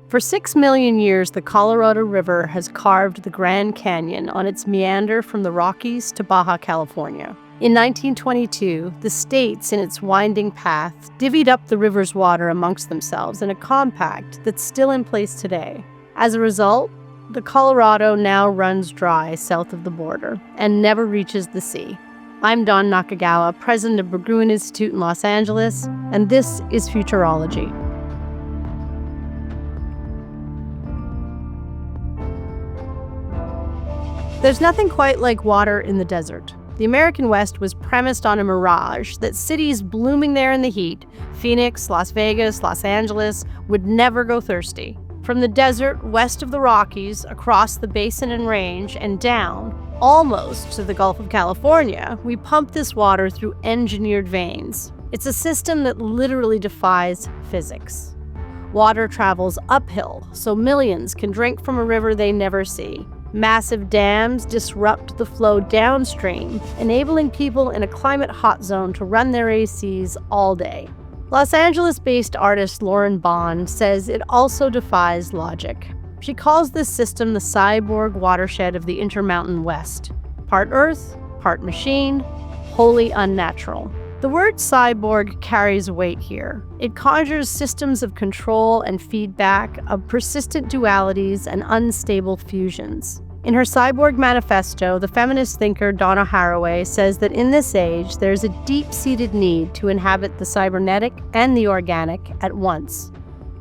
For 6 million years, the Colorado River has carved the Grand Canyon on its meander from the Rockies to Baja California. In 1922, the states in its winding path divvied up the river's water amongst themselves in a compact that's still in place today. As a result, the Colorado now runs dry south of the border and never reaches the sea. I'm Dawn Nakagawa, president of Berggruen Institute in Los Angeles, and this is Futurology. There's nothing quite like water in the desert. The American West was premised on a mirage that cities blooming there in the heat, Phoenix, Las Vegas, Los Angeles, would never go thirsty. From the desert west of the Rockies, across the basin and range, and down, almost to the Gulf of California, we pump this water through engineered veins. It's a system that literally defies physics. Water travels uphill, so millions can drink from a river they never see. Massive dams disrupt the flow downstream, enabling people in a climate hot zone to run their ACs all day. Los Angeles-based artist Lauren Bond says it also defies logic. She calls this system the Cyborg Watershed of the Intermountain West. Part Earth, part machine, wholly unnatural. The word cyborg carries weight here. It conjures systems of control and feedback, of persistent dualities and unstable fusions. In her Cyborg Manifesto, the feminist thinker Donna Haraway says that in this age, there's a deep-seated need to inhabit the cybernetic and the organic at once,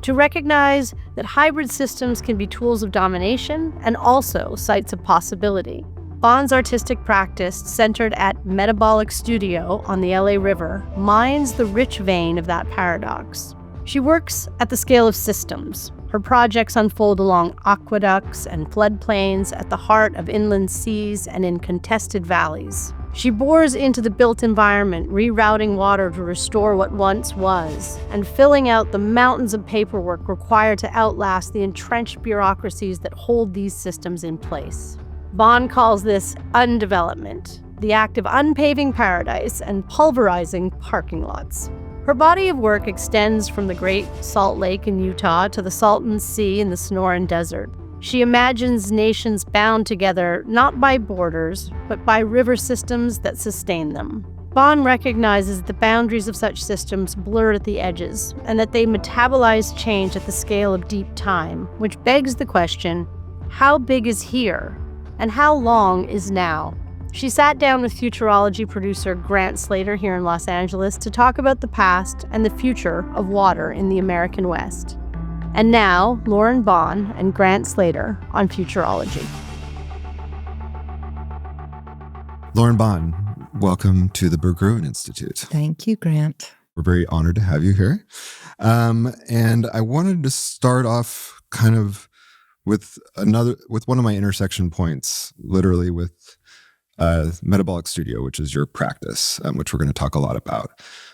to recognize that hybrid systems can be tools of domination and also sites of possibility. Bond's artistic practice, centered at Metabolic Studio on the LA River, mines the rich vein of that paradox. She works at the scale of systems. Her projects unfold along aqueducts and floodplains at the heart of inland seas and in contested valleys. She bores into the built environment, rerouting water to restore what once was, and filling out the mountains of paperwork required to outlast the entrenched bureaucracies that hold these systems in place. Bond calls this undevelopment, the act of unpaving paradise and pulverizing parking lots. Her body of work extends from the Great Salt Lake in Utah to the Salton Sea in the Sonoran Desert. She imagines nations bound together not by borders, but by river systems that sustain them. Bond recognizes the boundaries of such systems blur at the edges, and that they metabolize change at the scale of deep time, which begs the question, how big is here? And how long is now? She sat down with Futurology producer Grant Slater here in Los Angeles to talk about the past and the future of water in the American West. And now, Lauren Bond and Grant Slater on Futurology. Lauren Bond, welcome to the Berggruen Institute. Thank you, Grant. We're very honored to have you here. And I wanted to start off kind of with one of my intersection points, literally with Metabolic Studio, which is your practice, which we're going to talk a lot about.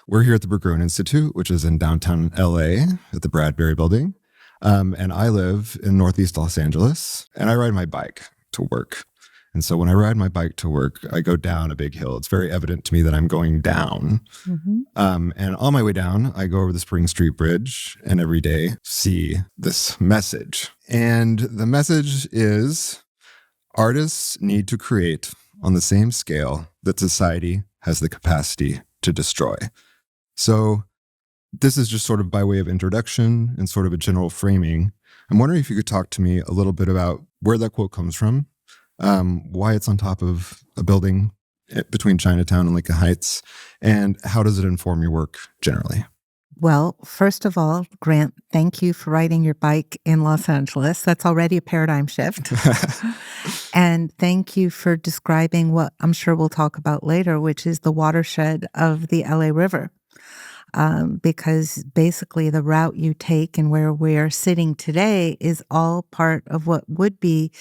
We're here at the Berggruen Institute, which is in downtown LA at the Bradbury Building. And I live in Northeast Los Angeles, and I ride my bike to work. And so when I ride my bike to work, I go down a big hill. It's very evident to me that I'm going down. Mm-hmm. And on my way down, I go over the Spring Street Bridge and every day see this message. And the message is, artists need to create on the same scale that society has the capacity to destroy. So this is just sort of by way of introduction and sort of a general framing. I'm wondering if you could talk to me a little bit about where that quote comes from, why it's on top of a building between Chinatown and Lincoln Heights, and how does it inform your work generally? Well, first of all, Grant, thank you for riding your bike in Los Angeles. That's already a paradigm shift. And thank you for describing what I'm sure we'll talk about later, which is the watershed of the LA River. Because basically the route you take and where we're sitting today is all part of what would be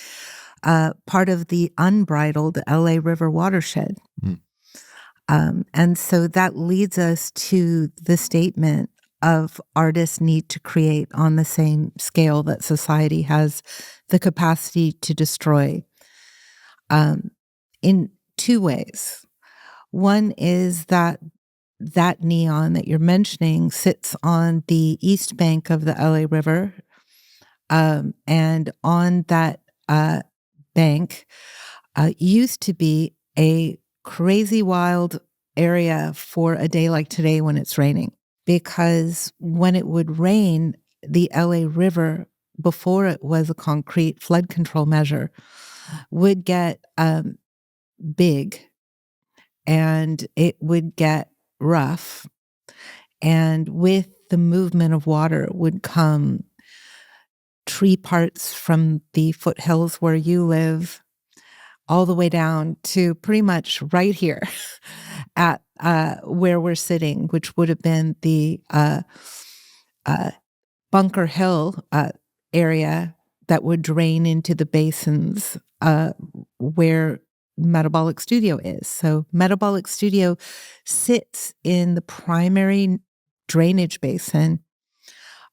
part of the unbridled LA River watershed. Mm. And so that leads us to the statement of artists need to create on the same scale that society has the capacity to destroy, in two ways. One is that neon that you're mentioning sits on the east bank of the LA River, And on that bank used to be a crazy wild area for a day like today when it's raining. Because when it would rain, the LA River, before it was a concrete flood control measure, would get big, and it would get rough. And with the movement of water would come tree parts from the foothills where you live, all the way down to pretty much right here at where we're sitting, which would have been the Bunker Hill area that would drain into the basins where Metabolic Studio is. So Metabolic Studio sits in the primary drainage basin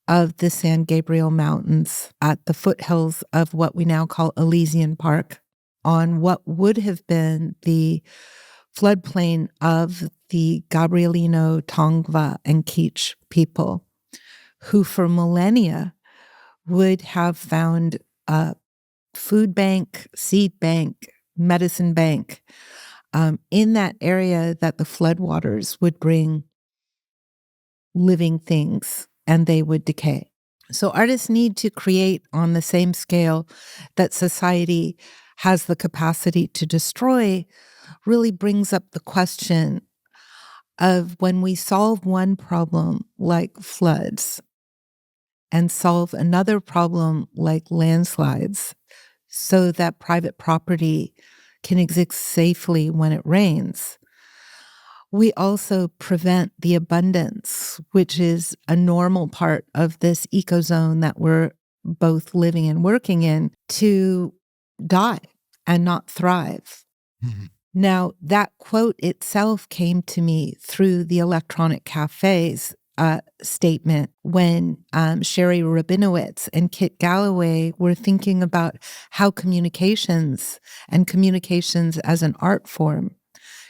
of the San Gabriel Mountains at the foothills of what we now call Elysian Park, on what would have been the floodplain of the Gabrielino, Tongva, and Kizh people, who for millennia would have found a food bank, seed bank, medicine bank in that area that the floodwaters would bring living things and they would decay. So artists need to create on the same scale that society has the capacity to destroy. Really brings up the question of when we solve one problem like floods and solve another problem like landslides so that private property can exist safely when it rains, we also prevent the abundance, which is a normal part of this ecozone that we're both living and working in, to die and not thrive. Mm-hmm. Now, that quote itself came to me through the Electronic Cafe's statement when Sherry Rabinowitz and Kit Galloway were thinking about how communications and communications as an art form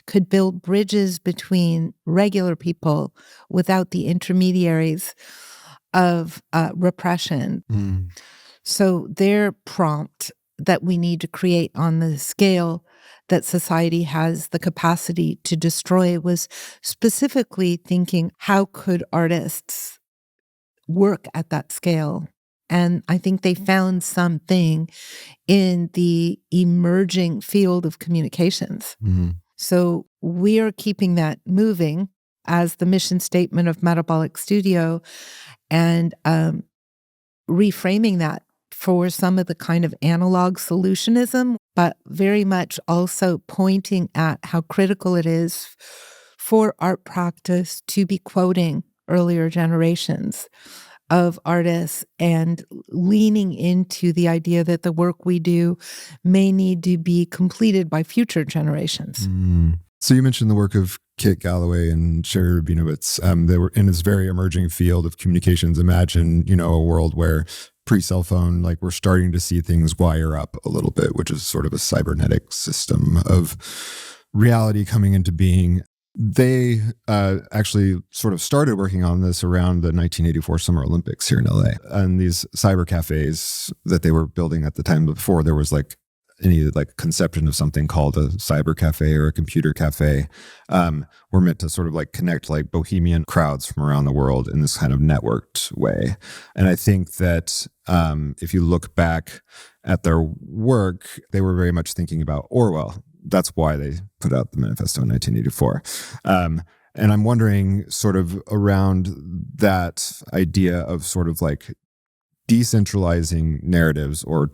could build bridges between regular people without the intermediaries of repression. Mm. So their prompt that we need to create on the scale that society has the capacity to destroy was specifically thinking, how could artists work at that scale? And I think they found something in the emerging field of communications. Mm-hmm. So we are keeping that moving as the mission statement of Metabolic Studio and reframing that for some of the kind of analog solutionism, but very much also pointing at how critical it is for art practice to be quoting earlier generations of artists and leaning into the idea that the work we do may need to be completed by future generations. Mm. So you mentioned the work of Kit Galloway and Sherry Rabinowitz. They were in this very emerging field of communications. Imagine, a world where pre-cell phone, like we're starting to see things wire up a little bit, which is sort of a cybernetic system of reality coming into being. They actually sort of started working on this around the 1984 Summer Olympics here in LA. And these cyber cafes that they were building at the time before there was any conception of something called a cyber cafe or a computer cafe, were meant to sort of connect bohemian crowds from around the world in this kind of networked way. And I think that if you look back at their work, they were very much thinking about Orwell. That's why they put out the manifesto in 1984. And I'm wondering sort of around that idea of sort of decentralizing narratives or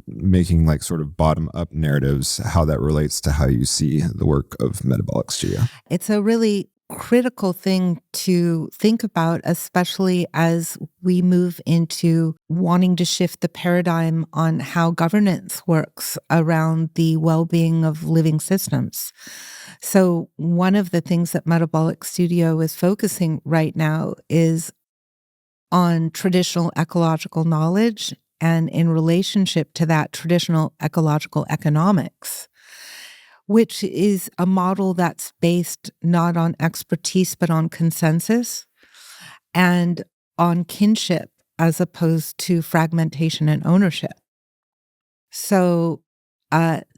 making sort of bottom up narratives, how that relates to how you see the work of Metabolic Studio. It's a really critical thing to think about, especially as we move into wanting to shift the paradigm on how governance works around the well-being of living systems. So one of the things that Metabolic Studio is focusing right now is on traditional ecological knowledge and in relationship to that traditional ecological economics, which is a model that's based not on expertise, but on consensus and on kinship as opposed to fragmentation and ownership. So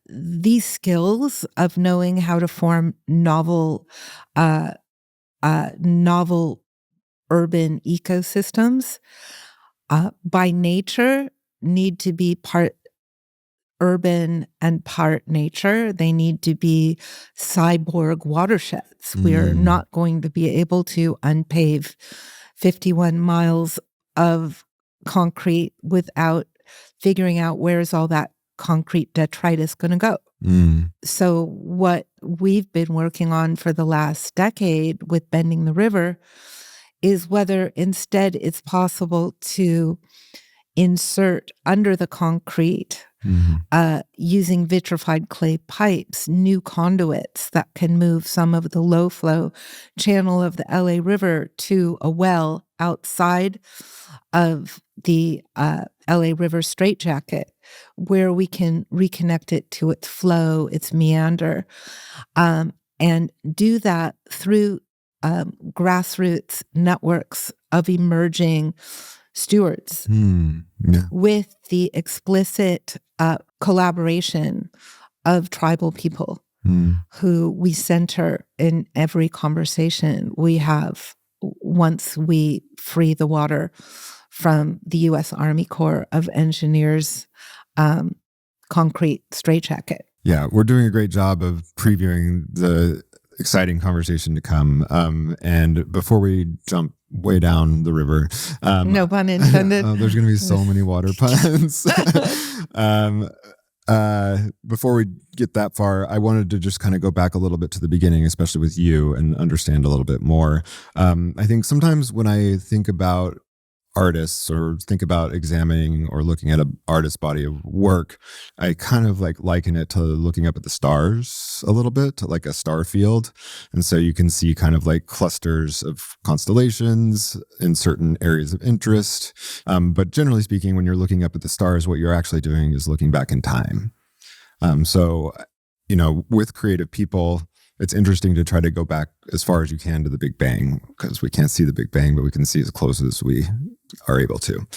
these skills of knowing how to form novel urban ecosystems by nature need to be part urban and part nature. They need to be cyborg watersheds. We're not going to be able to unpave 51 miles of concrete without figuring out where's all that concrete detritus going to go. So what we've been working on for the last decade with Bending the River is whether instead it's possible to insert under the concrete using vitrified clay pipes, new conduits that can move some of the low flow channel of the LA River to a well outside of the LA River straitjacket, where we can reconnect it to its flow, its meander, and do that through grassroots networks of emerging stewards with the explicit collaboration of tribal people who we center in every conversation we have once we free the water from the U.S. Army Corps of Engineers concrete straitjacket. Yeah, we're doing a great job of previewing the exciting conversation to come. And before we jump way down the river, no pun intended. There's going to be so many water puns. Before we get that far, I wanted to just kind of go back a little bit to the beginning, especially with you, and understand a little bit more. I think sometimes when I think about artists or think about examining or looking at an artist's body of work, I kind of like liken it to looking up at the stars a little bit, to like a star field. And so you can see kind of like clusters of constellations in certain areas of interest. But generally speaking, when you're looking up at the stars, what you're actually doing is looking back in time. So, you know, with creative people, it's interesting to try to go back as far as you can to the Big Bang, because we can't see the Big Bang, but we can see as close as we are able to.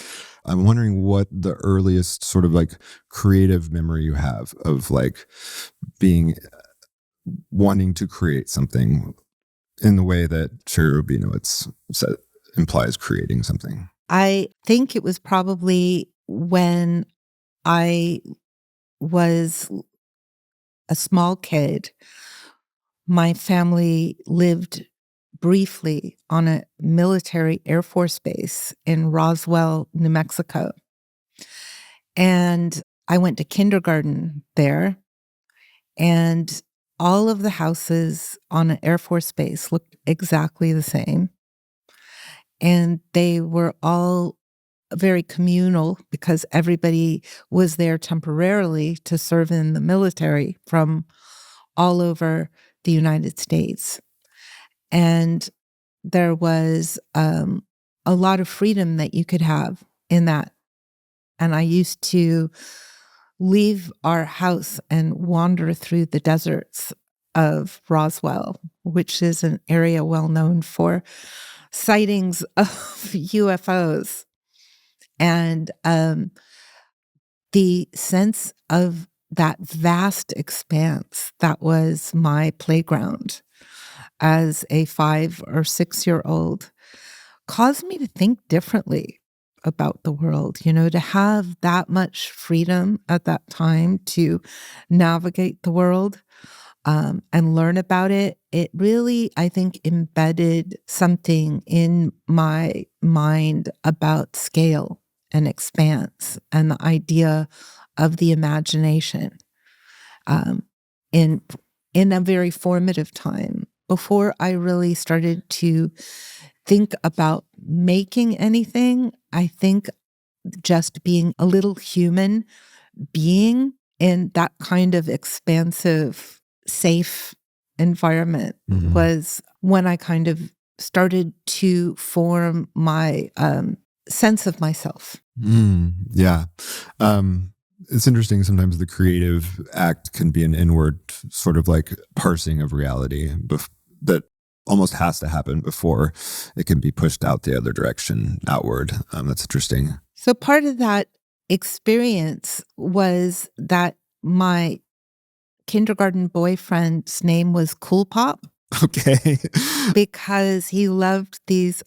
I'm wondering what the earliest sort of like creative memory you have of like wanting to create something in the way that Sherry Rubino implies creating something. I think it was probably when I was a small kid. My family lived briefly on a military Air Force base in Roswell, New Mexico. And I went to kindergarten there. And all of the houses on an Air Force base looked exactly the same. And they were all very communal because everybody was there temporarily to serve in the military from all over the United States. And there was a lot of freedom that you could have in that. And I used to leave our house and wander through the deserts of Roswell, which is an area well known for sightings of UFOs. And the sense of that vast expanse that was my playground as a 5 or 6 year old caused me to think differently about the world, you know, to have that much freedom at that time to navigate the world and learn about it. It really, I think, embedded something in my mind about scale and expanse and the idea of the imagination in a very formative time before I really started to think about making anything. I think just being a little human being in that kind of expansive, safe environment was when I kind of started to form my sense of myself. Yeah. It's interesting. Sometimes the creative act can be an inward sort of like parsing of reality that almost has to happen before it can be pushed out the other direction, outward. That's interesting. So part of that experience was that my kindergarten boyfriend's name was Cool Pop. Okay. Because he loved these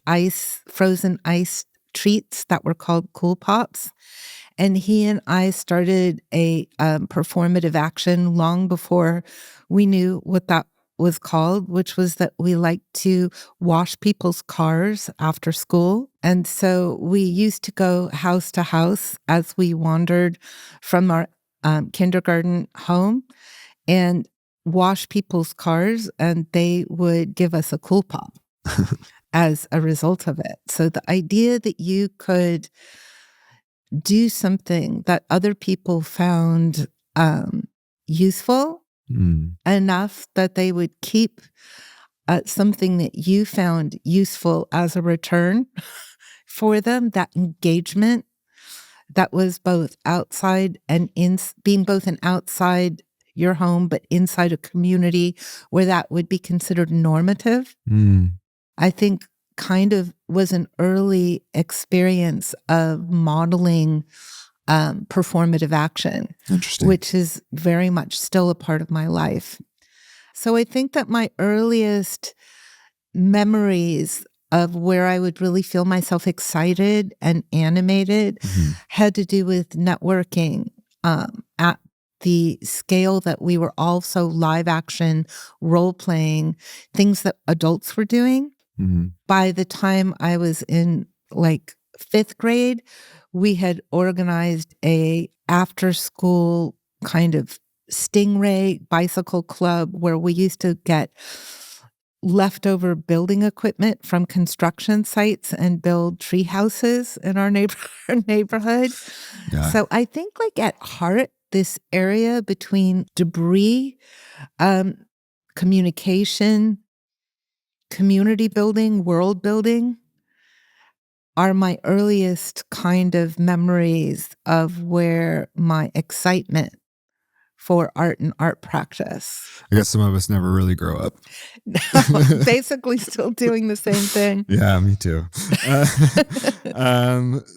frozen ice treats that were called Cool Pops. And he and I started a performative action long before we knew what that was called, which was that we liked to wash people's cars after school. And so we used to go house to house as we wandered from our kindergarten home and wash people's cars, and they would give us a Cool Pop as a result of it. So the idea that you could do something that other people found useful enough that they would keep something that you found useful as a return for them, that engagement that was both outside and being both an outside your home, but inside a community where that would be considered normative, I think kind of was an early experience of modeling performative action, which is very much still a part of my life. So I think that my earliest memories of where I would really feel myself excited and animated had to do with networking at the scale that we were also live action, role playing, things that adults were doing. By the time I was in like 5th grade, we had organized a after school kind of stingray bicycle club where we used to get leftover building equipment from construction sites and build tree houses in our neighborhood. Yeah. So I think like at heart, this area between debris, communication, community building, world building are my earliest kind of memories of where my excitement for art and art practice. I guess some of us never really grow up. Basically still doing the same thing. Yeah, me too.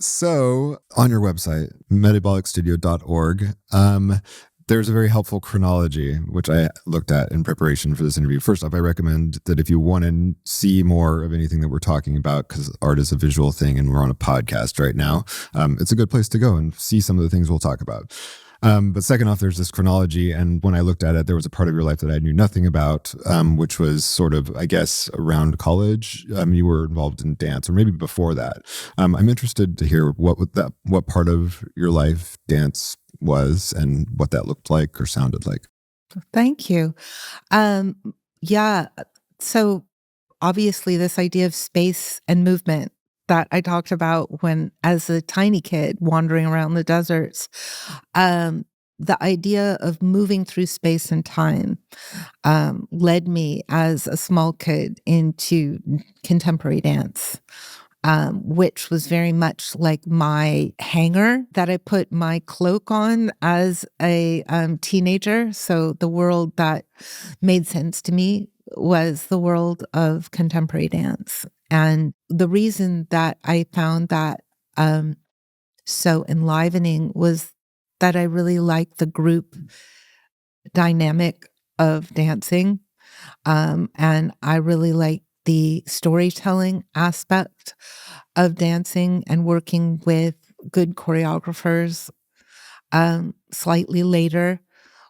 So on your website, metabolicstudio.org, there's a very helpful chronology, which I looked at in preparation for this interview. First off, I recommend that if you want to see more of anything that we're talking about, because art is a visual thing and we're on a podcast right now, it's a good place to go and see some of the things we'll talk about. But second off, there's this chronology. And when I looked at it, there was a part of your life that I knew nothing about, which was sort of, I guess, around college. You were involved in dance, or maybe before that. I'm interested to hear what part of your life dance was and what that looked like or sounded like. Thank you. Yeah. So obviously this idea of space and movement that I talked about when, as a tiny kid wandering around the deserts, the idea of moving through space and time led me as a small kid into contemporary dance, which was very much like my hanger that I put my cloak on as a teenager. So the world that made sense to me was the world of contemporary dance. And the reason that I found that so enlivening was that I really liked the group dynamic of dancing. And I really liked the storytelling aspect of dancing and working with good choreographers. Slightly later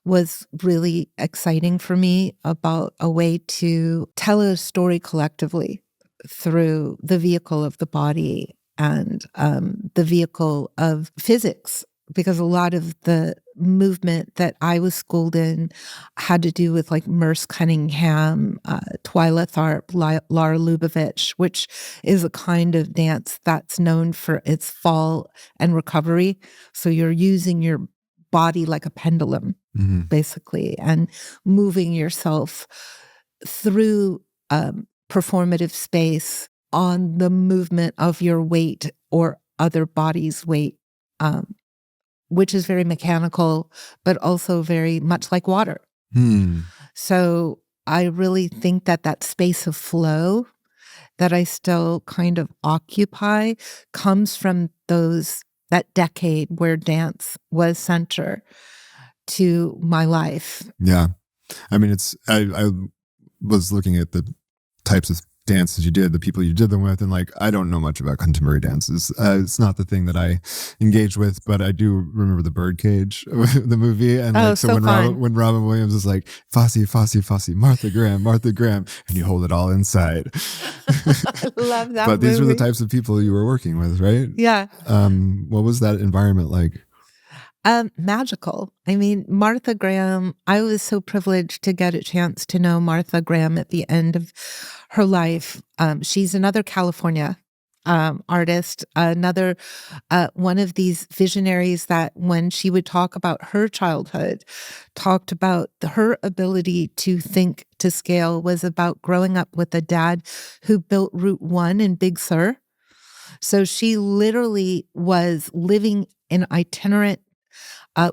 was really exciting for me about a way to tell a story collectively through the vehicle of the body and the vehicle of physics, because a lot of the movement that I was schooled in had to do with like Merce Cunningham, Twyla Tharp, Lara Lubavitch, which is a kind of dance that's known for its fall and recovery. So you're using your body like a pendulum, basically, and moving yourself through performative space on the movement of your weight or other body's weight, which is very mechanical, but also very much like water. So I really think that space of flow that I still kind of occupy comes from that decade where dance was center to my life. Yeah. I mean, I was looking at the types of dances you did, the people you did them with, and like, I don't know much about contemporary dances. It's not the thing that I engage with, but I do remember the Birdcage, the movie. And like, so when Robin Williams is like, Fosse, Fosse, Fosse, Martha Graham, and you hold it all inside. I love that But these were the types of people you were working with, right? Yeah. What was that environment like? Magical. I mean, Martha Graham, I was so privileged to get a chance to know Martha Graham at the end of her life. She's another California artist, another one of these visionaries that when she would talk about her childhood, talked about her ability to think to scale was about growing up with a dad who built Route 1 in Big Sur. So she literally was living an itinerant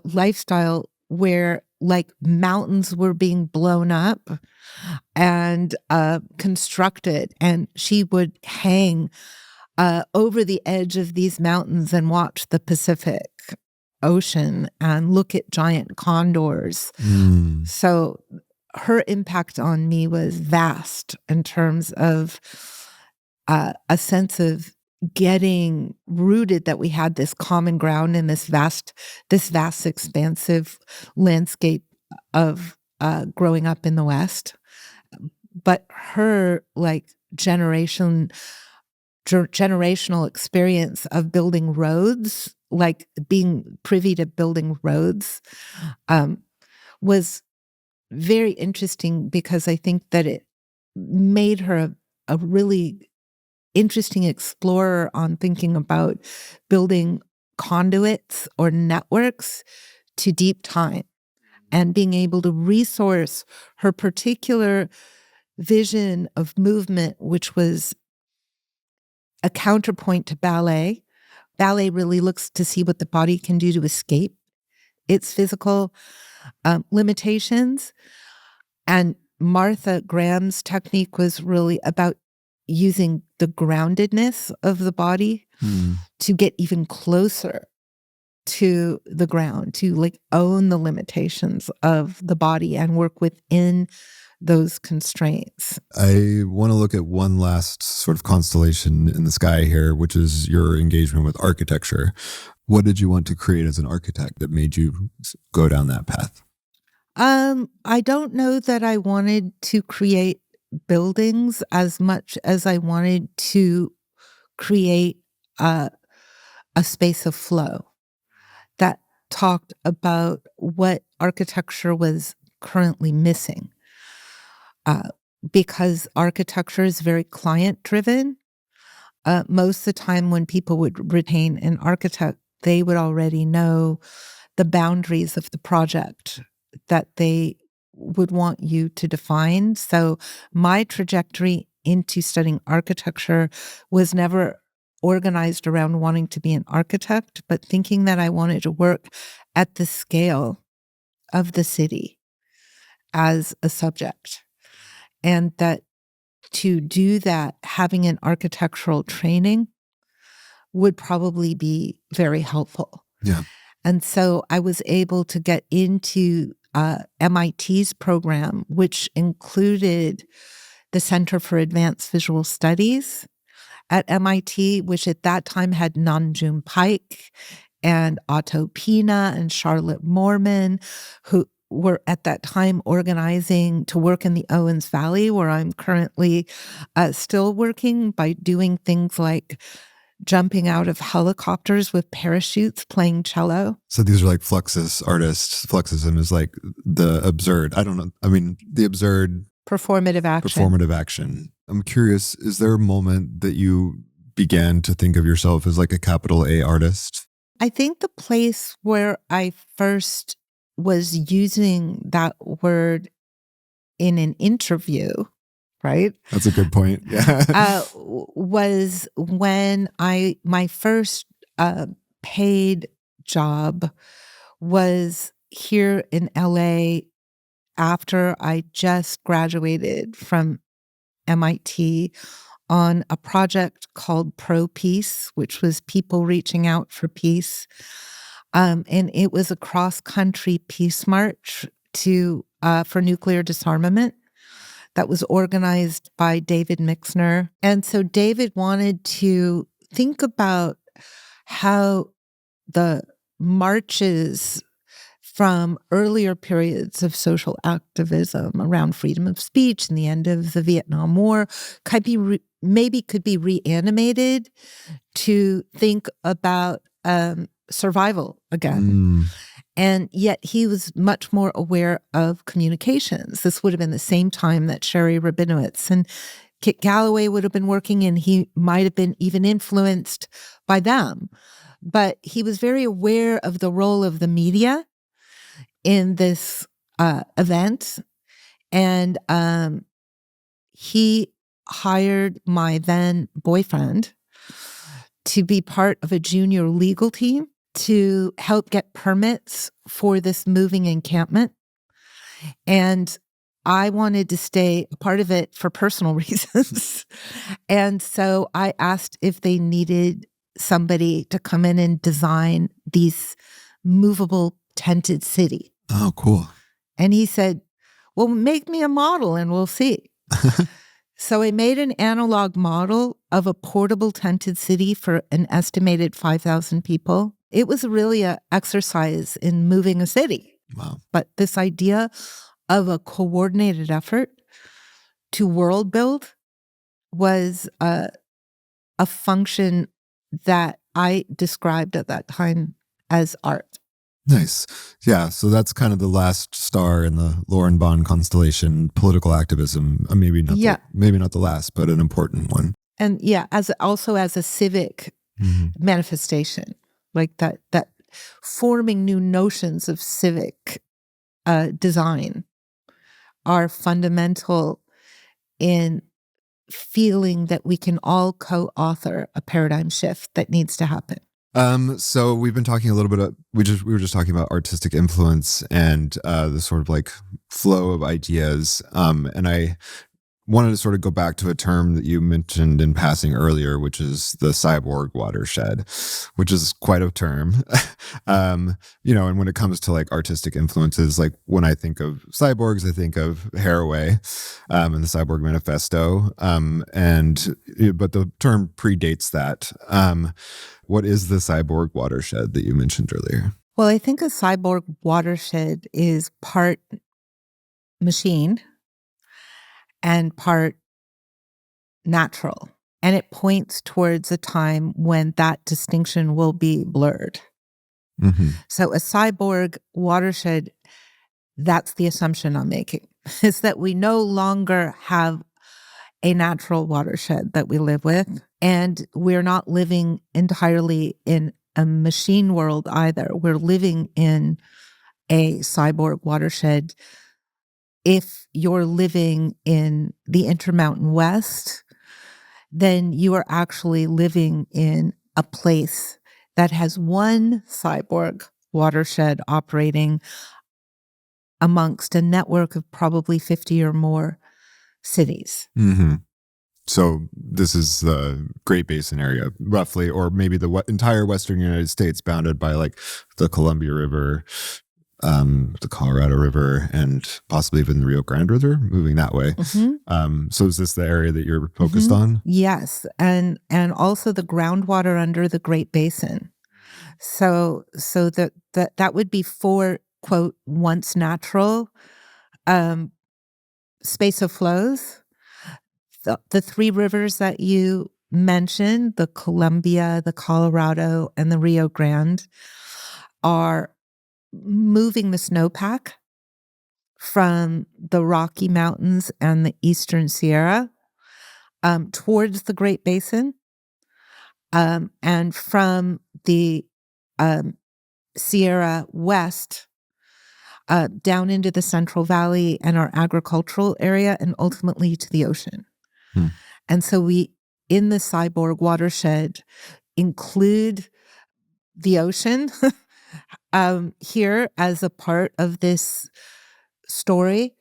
lifestyle where like mountains were being blown up and constructed, and she would hang over the edge of these mountains and watch the Pacific Ocean and look at giant condors. So her impact on me was vast in terms of a sense of getting rooted, that we had this common ground in this vast, expansive landscape of growing up in the West. But her like generational experience of building roads, like being privy to building roads, was very interesting, because I think that it made her a really interesting explorer on thinking about building conduits or networks to deep time, and being able to resource her particular vision of movement, which was a counterpoint to ballet. Ballet really looks to see what the body can do to escape its physical limitations. And Martha Graham's technique was really about using the groundedness of the body to get even closer to the ground, to like own the limitations of the body and work within those constraints. I want to look at one last sort of constellation in the sky here, which is your engagement with architecture. What did you want to create as an architect that made you go down that path? I don't know that I wanted to create buildings as much as I wanted to create a space of flow that talked about what architecture was currently missing. Because architecture is very client driven. Most of the time when people would retain an architect, they would already know the boundaries of the project that they would want you to define. So my trajectory into studying architecture was never organized around wanting to be an architect, but thinking that I wanted to work at the scale of the city as a subject. And that to do that, having an architectural training would probably be very helpful. Yeah. And so I was able to get into MIT's program, which included the Center for Advanced Visual Studies at MIT, which at that time had Nanjum Pike and Otto Pina and Charlotte Moorman, who were at that time organizing to work in the Owens Valley, where I'm currently still working by doing things like jumping out of helicopters with parachutes, playing cello. So these are like Fluxus artists. Fluxism is like the absurd. I don't know. I mean, the absurd performative action. I'm curious, is there a moment that you began to think of yourself as like a capital A artist? I think the place where I first was using that word in an interview, right? That's a good point. Yeah. Was when my first paid job was here in LA after I just graduated from MIT on a project called Pro Peace, which was people reaching out for peace. And it was a cross-country peace march for nuclear disarmament that was organized by David Mixner. And so David wanted to think about how the marches from earlier periods of social activism around freedom of speech and the end of the Vietnam War could be reanimated to think about survival again. And yet he was much more aware of communications. This would have been the same time that Sherry Rabinowitz and Kit Galloway would have been working, and he might have been even influenced by them. But he was very aware of the role of the media in this event. And he hired my then boyfriend to be part of a junior legal team to help get permits for this moving encampment. And I wanted to stay a part of it for personal reasons. And so I asked if they needed somebody to come in and design these movable tented city. Oh, cool. And he said, well, make me a model and we'll see. So I made an analog model of a portable tented city for an estimated 5,000 people. It was really an exercise in moving a city. Wow. But this idea of a coordinated effort to world build was a function that I described at that time as art. Nice. Yeah. So that's kind of the last star in the Lauren Bond constellation, political activism. Maybe not the last, but an important one. And as a civic manifestation, like that forming new notions of civic design are fundamental in feeling that we can all co-author a paradigm shift that needs to happen. So we've been talking a little bit. We were just talking about artistic influence and the sort of like flow of ideas. And I wanted to sort of go back to a term that you mentioned in passing earlier, which is the Cyborg Watershed, which is quite a term. And when it comes to like artistic influences, like when I think of cyborgs, I think of Haraway and the Cyborg Manifesto. But the term predates that. What is the Cyborg Watershed that you mentioned earlier? Well, I think a cyborg watershed is part machine and part natural. And it points towards a time when that distinction will be blurred. Mm-hmm. So a cyborg watershed, that's the assumption I'm making, is that we no longer have a natural watershed that we live with. And we're not living entirely in a machine world either. We're living in a cyborg watershed. If you're living in the Intermountain West, then you are actually living in a place that has one cyborg watershed operating amongst a network of probably 50 or more cities. Mm-hmm. So this is the Great Basin area, roughly, or maybe the entire Western United States, bounded by like the Columbia River, the Colorado River, and possibly even the Rio Grande River, moving that way. Mm-hmm. So is this the area that you're focused on? Yes, and also the groundwater under the Great Basin. So that would be for, quote, once natural space of flows. The three rivers that you mentioned, the Columbia, the Colorado, and the Rio Grande, are moving the snowpack from the Rocky Mountains and the Eastern Sierra towards the Great Basin, and from the Sierra West down into the Central Valley and our agricultural area, and ultimately to the ocean. And so we, in the Cyborg Watershed, include the ocean here as a part of this story.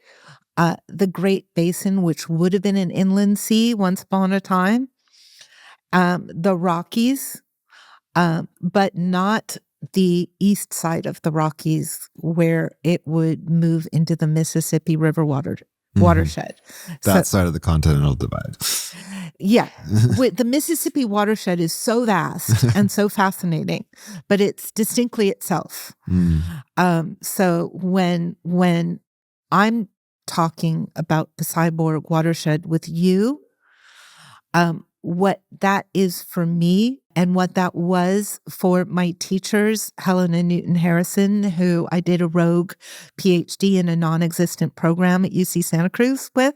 The Great Basin, which would have been an inland sea once upon a time, the Rockies, but not the east side of the Rockies where it would move into the Mississippi River watershed. That side of the continental divide. Yeah. The Mississippi watershed is so vast and so fascinating, but it's distinctly itself. So when I'm talking about the Cyborg Watershed with you, what that is for me and what that was for my teachers, Helena Newton Harrison, who I did a rogue PhD in a non-existent program at UC Santa Cruz with,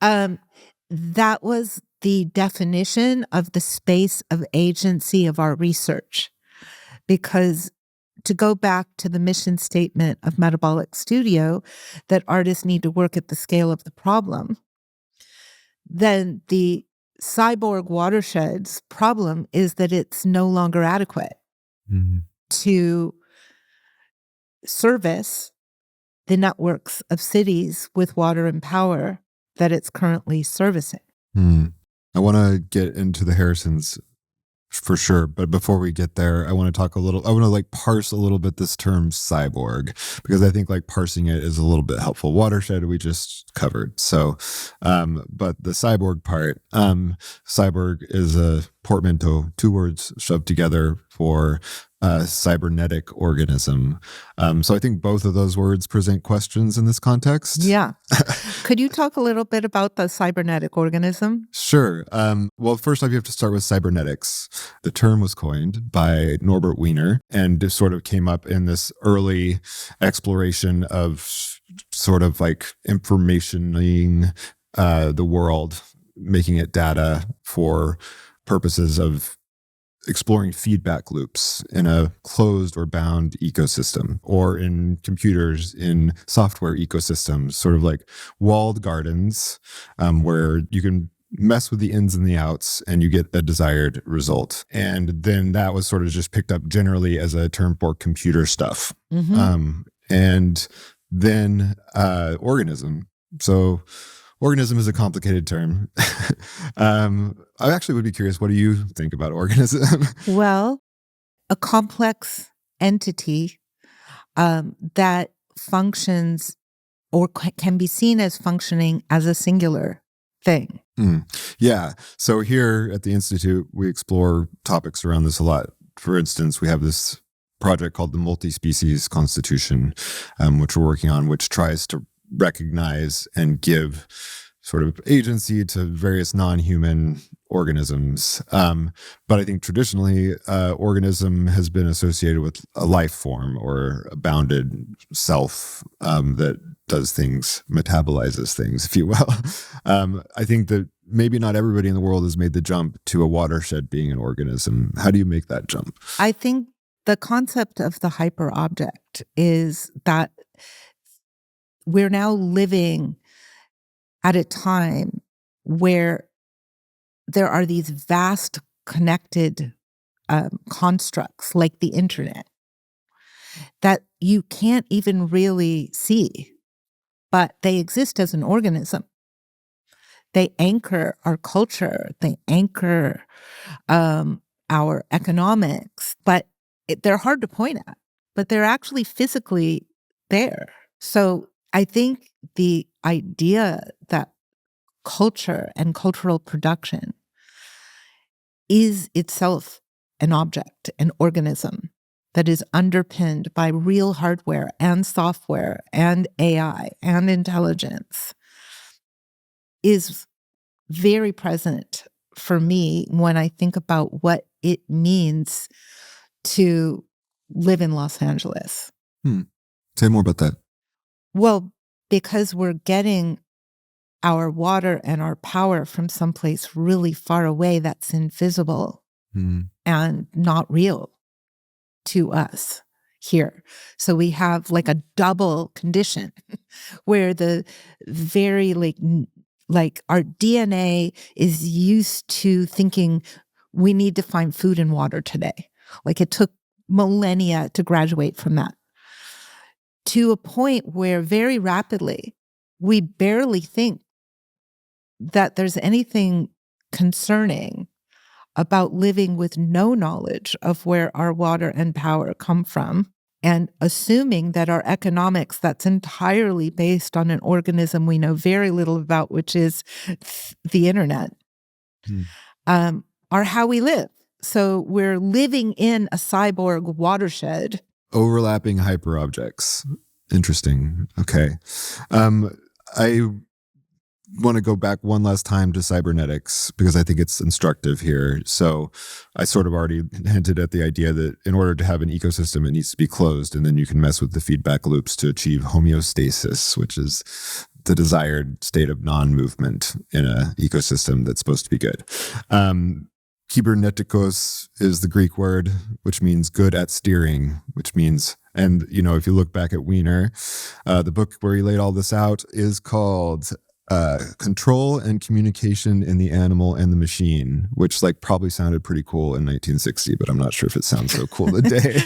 that was the definition of the space of agency of our research. Because to go back to the mission statement of Metabolic Studio, that artists need to work at the scale of the problem, then the Cyborg Watershed's problem is that it's no longer adequate to service the networks of cities with water and power that it's currently servicing. I want to get into the Harrisons for sure. But before we get there, I want to parse a little bit this term cyborg, because I think like parsing it is a little bit helpful. Watershed we just covered. So, but the cyborg part, cyborg is a portmanteau, two words shoved together for cybernetic organism. So I think both of those words present questions in this context. Yeah. Could you talk a little bit about the cybernetic organism? Sure. Well, first off, you have to start with cybernetics. The term was coined by Norbert Wiener and sort of came up in this early exploration of sort of like informationing the world, making it data for purposes of exploring feedback loops in a closed or bound ecosystem, or in computers, in software ecosystems, sort of like walled gardens where you can mess with the ins and the outs and you get a desired result. And then that was sort of just picked up generally as a term for computer stuff. And then organism. So organism is a complicated term. I actually would be curious, what do you think about organism? Well, a complex entity that functions or can be seen as functioning as a singular thing. Yeah. So here at the Institute, we explore topics around this a lot. For instance, we have this project called the Multi-Species Constitution, which we're working on, which tries to recognize and give sort of agency to various non-human organisms. But I think traditionally, organism has been associated with a life form or a bounded self that does things, metabolizes things, if you will. I think that maybe not everybody in the world has made the jump to a watershed being an organism. How do you make that jump? I think the concept of the hyperobject is that we're now living at a time where there are these vast connected constructs like the internet that you can't even really see, but they exist as an organism. They anchor our culture, they anchor our economics, but they're hard to point at, but they're actually physically there. So I think the idea that culture and cultural production is itself an object, an organism that is underpinned by real hardware and software and AI and intelligence is very present for me when I think about what it means to live in Los Angeles. Say more about that. Well, because we're getting our water and our power from someplace really far away that's invisible and not real to us here. So we have like a double condition where the very like our DNA is used to thinking we need to find food and water today. Like it took millennia to graduate from that. to a point where very rapidly we barely think that there's anything concerning about living with no knowledge of where our water and power come from, and assuming that our economics, that's entirely based on an organism we know very little about, which is the internet, are how we live. So we're living in a cyborg watershed. Overlapping hyperobjects. Interesting. Okay. I want to go back one last time to cybernetics because I think it's instructive here. So I sort of already hinted at the idea that in order to have an ecosystem, it needs to be closed, and then you can mess with the feedback loops to achieve homeostasis, which is the desired state of non-movement in an ecosystem that's supposed to be good. Kybernetikos is the Greek word, which means good at steering, which means, and if you look back at Wiener, the book where he laid all this out is called Control and Communication in the Animal and the Machine, which probably sounded pretty cool in 1960, but I'm not sure if it sounds so cool today.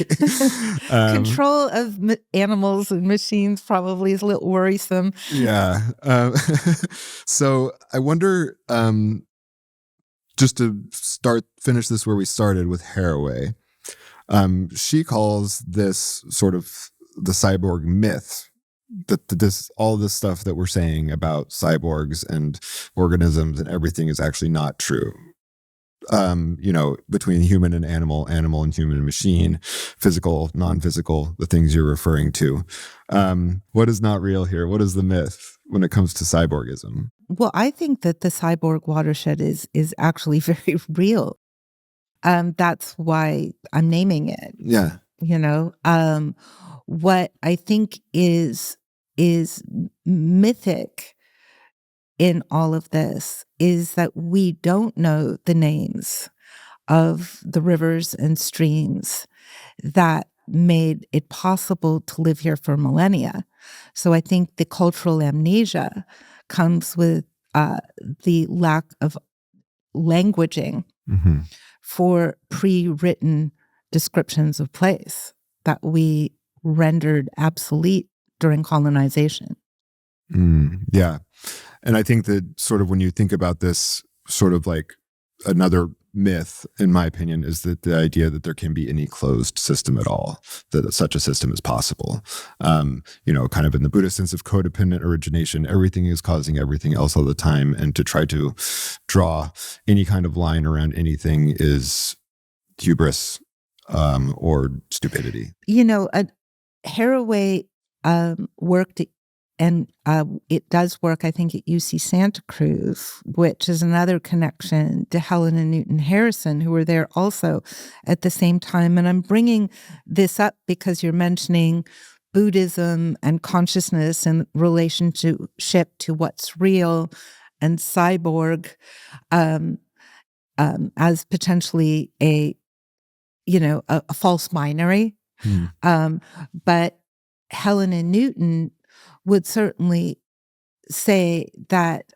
Control of animals and machines probably is a little worrisome. Yeah. So I wonder, just to finish this where we started with Haraway, she calls this sort of the cyborg myth, that all this stuff that we're saying about cyborgs and organisms and everything is actually not true. Between human and animal and human and machine, physical, non-physical, the things you're referring to. What is not real here? What is the myth when it comes to cyborgism? Well, I think that the cyborg watershed is actually very real. That's why I'm naming it. Yeah. What I think is mythic in all of this is that we don't know the names of the rivers and streams that made it possible to live here for millennia. So I think the cultural amnesia comes with the lack of languaging for pre-written descriptions of place that we rendered obsolete during colonization. Yeah. And I think that sort of when you think about this, sort of another myth, in my opinion, is that the idea that there can be any closed system at all, that such a system is possible. Kind of in the Buddhist sense of codependent origination, everything is causing everything else all the time. And to try to draw any kind of line around anything is hubris or stupidity. Haraway worked, and it does work, I think, at UC Santa Cruz, which is another connection to Helen and Newton Harrison, who were there also at the same time. And I'm bringing this up because you're mentioning Buddhism and consciousness and relationship to what's real and cyborg as potentially a false binary. But Helen and Newton would certainly say that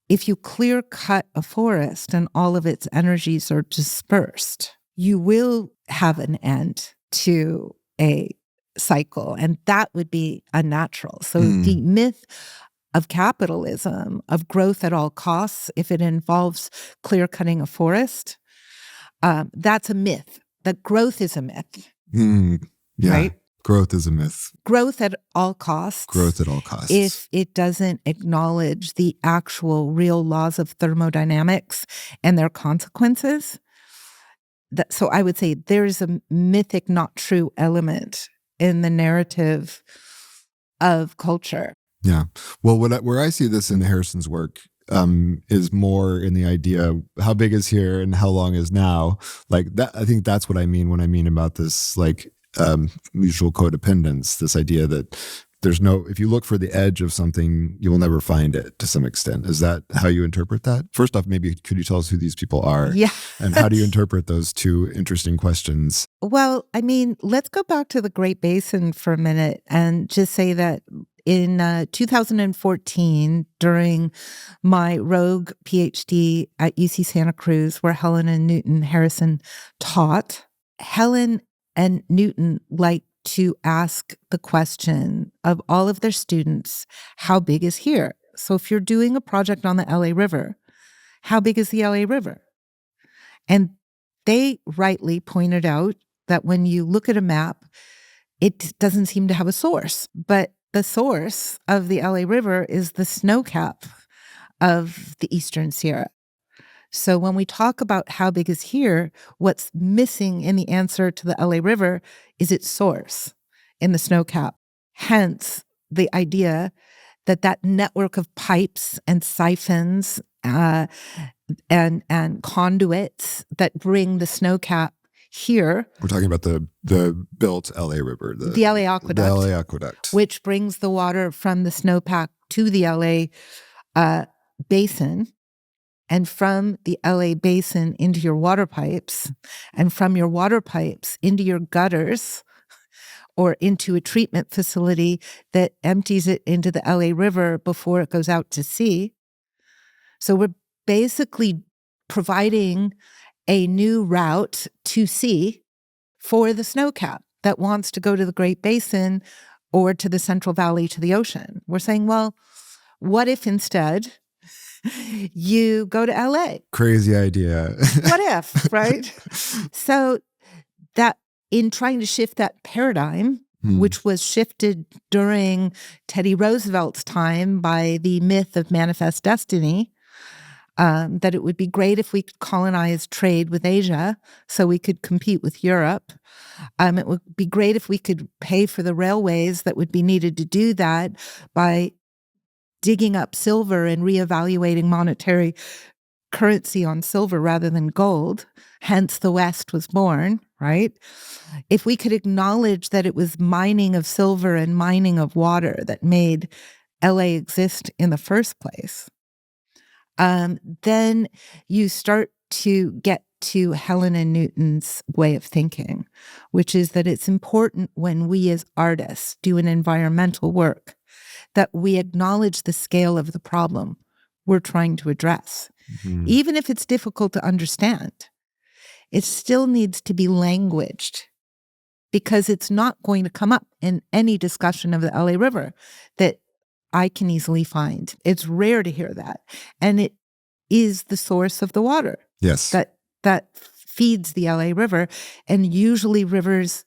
if you clear cut a forest and all of its energies are dispersed, you will have an end to a cycle, and that would be unnatural. So the myth of capitalism, of growth at all costs, if it involves clear cutting a forest, that's a myth. That growth is a myth. Yeah. Right? Growth is a myth. Growth at all costs. Growth at all costs. If it doesn't acknowledge the actual real laws of thermodynamics and their consequences. So I would say there's a mythic, not true element in the narrative of culture. Yeah. Well, where I see this in Harrison's work is more in the idea of how big is here and how long is now. That, I think that's what I mean when I mean about this, mutual codependence, this idea that if you look for the edge of something, you will never find it to some extent. Is that how you interpret that? First off, maybe could you tell us who these people are? Yeah. And how do you interpret those two interesting questions? Well, let's go back to the Great Basin for a minute and just say that in 2014, during my rogue PhD at UC Santa Cruz, where Helen and Newton Harrison taught, Helen and Newton, like to ask the question of all of their students, how big is here? So if you're doing a project on the LA River, how big is the LA River? And they rightly pointed out that when you look at a map, it doesn't seem to have a source. But the source of the LA River is the snowcap of the Eastern Sierra. So when we talk about how big is here, what's missing in the answer to the LA River is its source in the snowcap. Hence, the idea that that network of pipes and siphons and conduits that bring the snowcap here. We're talking about the built LA River. The LA Aqueduct. The LA Aqueduct. Which brings the water from the snowpack to the LA basin, and from the LA basin into your water pipes, and from your water pipes into your gutters, or into a treatment facility that empties it into the LA River before it goes out to sea. So we're basically providing a new route to sea for the snowcap that wants to go to the Great Basin or to the Central Valley to the ocean. We're saying, well, what if instead you go to LA? Crazy idea. What if, right? So that in trying to shift that paradigm, which was shifted during Teddy Roosevelt's time by the myth of manifest destiny, that it would be great if we could colonize trade with Asia so we could compete with Europe. It would be great if we could pay for the railways that would be needed to do that by digging up silver and reevaluating monetary currency on silver rather than gold. Hence, the West was born, right? If we could acknowledge that it was mining of silver and mining of water that made LA exist in the first place, then you start to get to Helena Newton's way of thinking, which is that it's important when we as artists do an environmental work that we acknowledge the scale of the problem we're trying to address. Mm-hmm. Even if it's difficult to understand, it still needs to be languaged because it's not going to come up in any discussion of the LA River that I can easily find. It's rare to hear that. And it is the source of the water. Yes. That feeds the LA River. And usually rivers'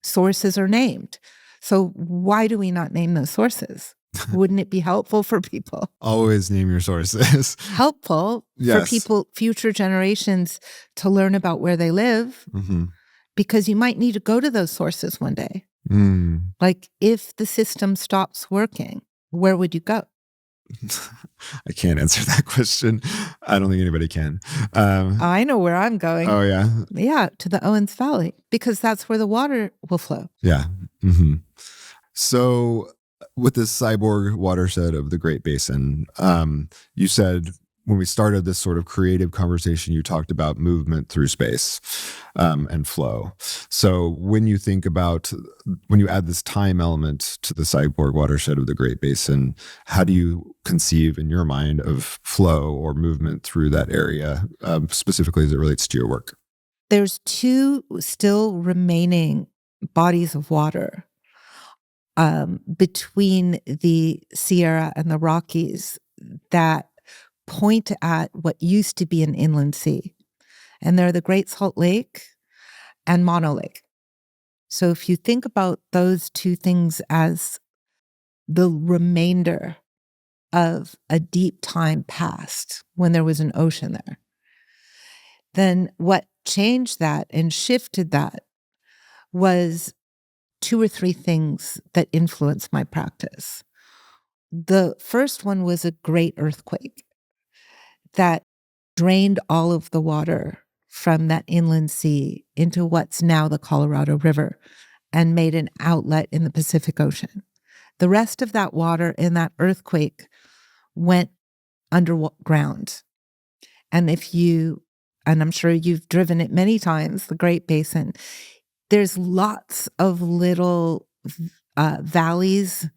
sources are named. So why do we not name those sources? Wouldn't it be helpful for people? Always name your sources. Helpful for people, future generations, to learn about where they live, because you might need to go to those sources one day. Like if the system stops working, where would you go? I can't answer that question. I don't think anybody can. I know where I'm going. Oh, yeah? Yeah, to the Owens Valley, because that's where the water will flow. Yeah. So with this cyborg watershed of the Great Basin, you said when we started this sort of creative conversation, you talked about movement through space and flow. So when you think about, when you add this time element to the cyborg watershed of the Great Basin, how do you conceive in your mind of flow or movement through that area, specifically as it relates to your work? There's two still remaining bodies of water between the Sierra and the Rockies that point at what used to be an inland sea. And they're the Great Salt Lake and Mono Lake. So if you think about those two things as the remainder of a deep time past when there was an ocean there, then what changed that and shifted that was two or three things that influenced my practice. The first one was a great earthquake that drained all of the water from that inland sea into what's now the Colorado River and made an outlet in the Pacific Ocean. The rest of that water in that earthquake went underground. And and I'm sure you've driven it many times, the Great Basin, there's lots of little valleys,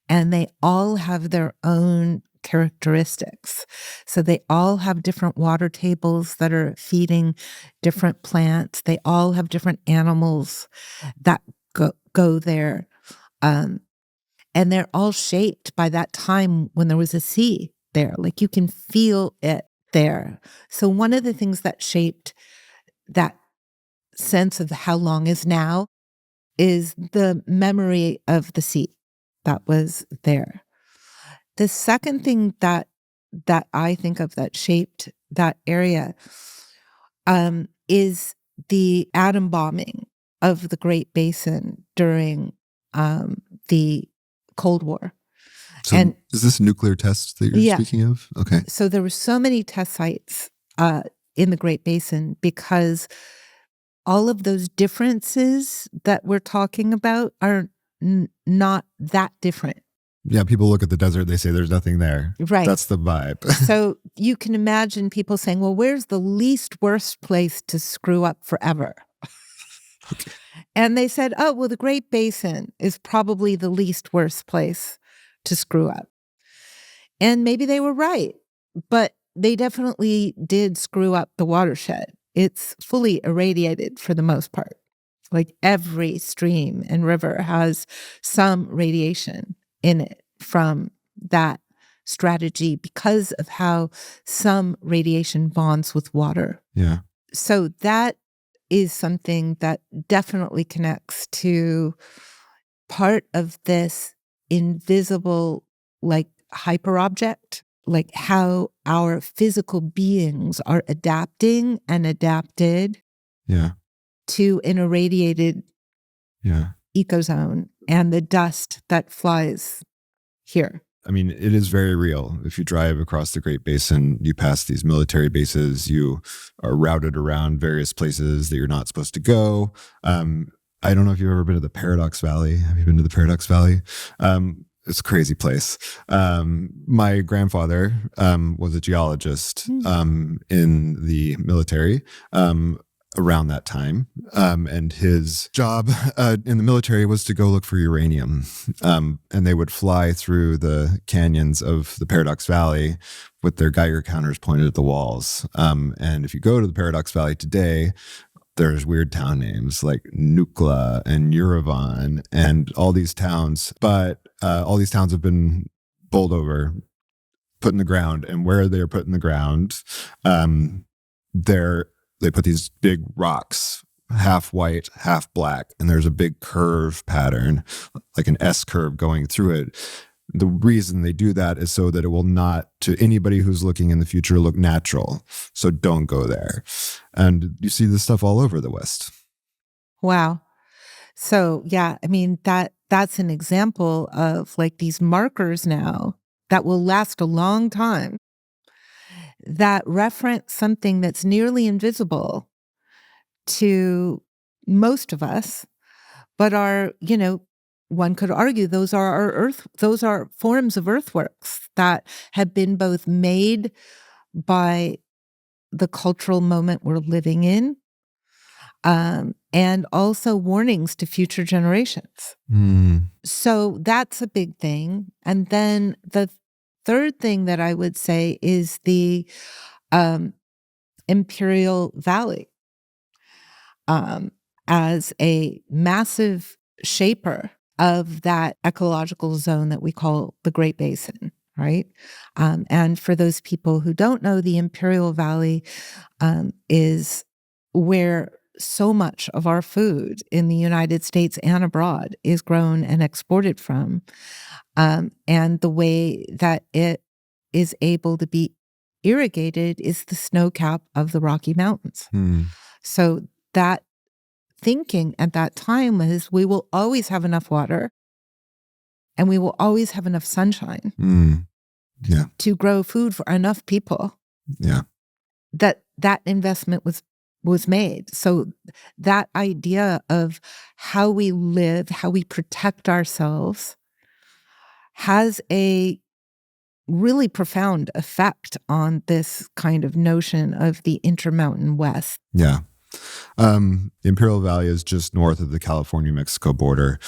and they all have their own characteristics. So they all have different water tables that are feeding different plants. They all have different animals that go there. And they're all shaped by that time when there was a sea there. Like you can feel it there. So one of the things that shaped that sense of how long is now is the memory of the sea that was there. The second thing that I think of that shaped that area is the atom bombing of the Great Basin during the Cold War. So And is this nuclear tests that you're speaking of? Okay. So there were so many test sites in the Great Basin because all of those differences that we're talking about are not that different. Yeah, people look at the desert, they say there's nothing there. Right. That's the vibe. So you can imagine people saying, well, where's the least worst place to screw up forever? Okay. And they said, oh, well, the Great Basin is probably the least worst place to screw up. And maybe they were right, but they definitely did screw up the watershed. It's fully irradiated for the most part. Like every stream and river has some radiation in it from that strategy because of how some radiation bonds with water. Yeah. So that is something that definitely connects to part of this invisible, like hyperobject, like how our physical beings are adapting and adapted to an irradiated ecozone and the dust that flies here. I mean, it is very real. If you drive across the Great Basin, you pass these military bases, you are routed around various places that you're not supposed to go. I don't know if you've ever been to the Paradox Valley. Have you been to the Paradox Valley? It's a crazy place. My grandfather was a geologist in the military around that time. And his job in the military was to go look for uranium. And they would fly through the canyons of the Paradox Valley with their Geiger counters pointed at the walls. And if you go to the Paradox Valley today, there's weird town names like Nukla and Yerevan and all these towns. But all these towns have been bowled over, put in the ground. And where they're put in the ground, they put these big rocks, half white, half black, and there's a big curve pattern, like an S curve going through it. The reason they do that is so that it will not, to anybody who's looking in the future, look natural. So don't go there. And you see this stuff all over the West. Wow. So yeah, I mean, that's an example of like these markers now that will last a long time, that reference something that's nearly invisible to most of us, but are, one could argue those are forms of earthworks that have been both made by the cultural moment we're living in, and also warnings to future generations. So that's a big thing. And then the third thing that I would say is the Imperial Valley as a massive shaper of that ecological zone that we call the Great Basin, right? And for those people who don't know, the Imperial Valley is where so much of our food in the United States and abroad is grown and exported from. And the way that it is able to be irrigated is the snow cap of the Rocky Mountains. So that thinking at that time was, we will always have enough water and we will always have enough sunshine to grow food for enough people. That investment was made. So that idea of how we live, how we protect ourselves has a really profound effect on this kind of notion of the Intermountain West. Yeah. The Imperial Valley is just north of the California-Mexico border.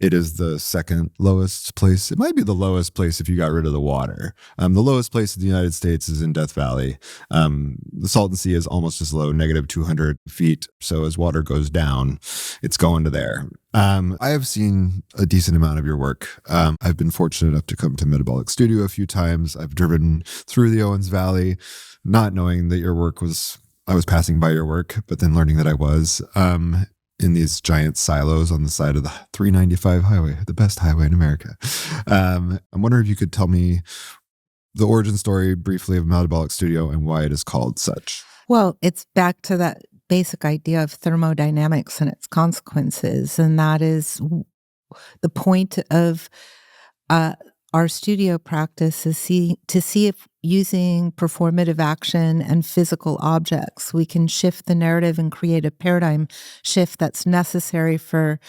it is the second lowest place. It might be the lowest place if you got rid of the water. The lowest place in the United States is in Death Valley. The Salton Sea is almost as low, negative 200 feet. So as water goes down, it's going to there. I have seen a decent amount of your work. I've been fortunate enough to come to Metabolic Studio a few times. I've driven through the Owens Valley, not knowing that your work was, I was passing by your work, but then learning that I was. In these giant silos on the side of the 395 highway, the best highway in America. I'm wondering if you could tell me the origin story briefly of Metabolic Studio and why it is called such. Well, it's back to that basic idea of thermodynamics and its consequences. And that is the point of our studio practice is to see if using performative action and physical objects, we can shift the narrative and create a paradigm shift that's necessary for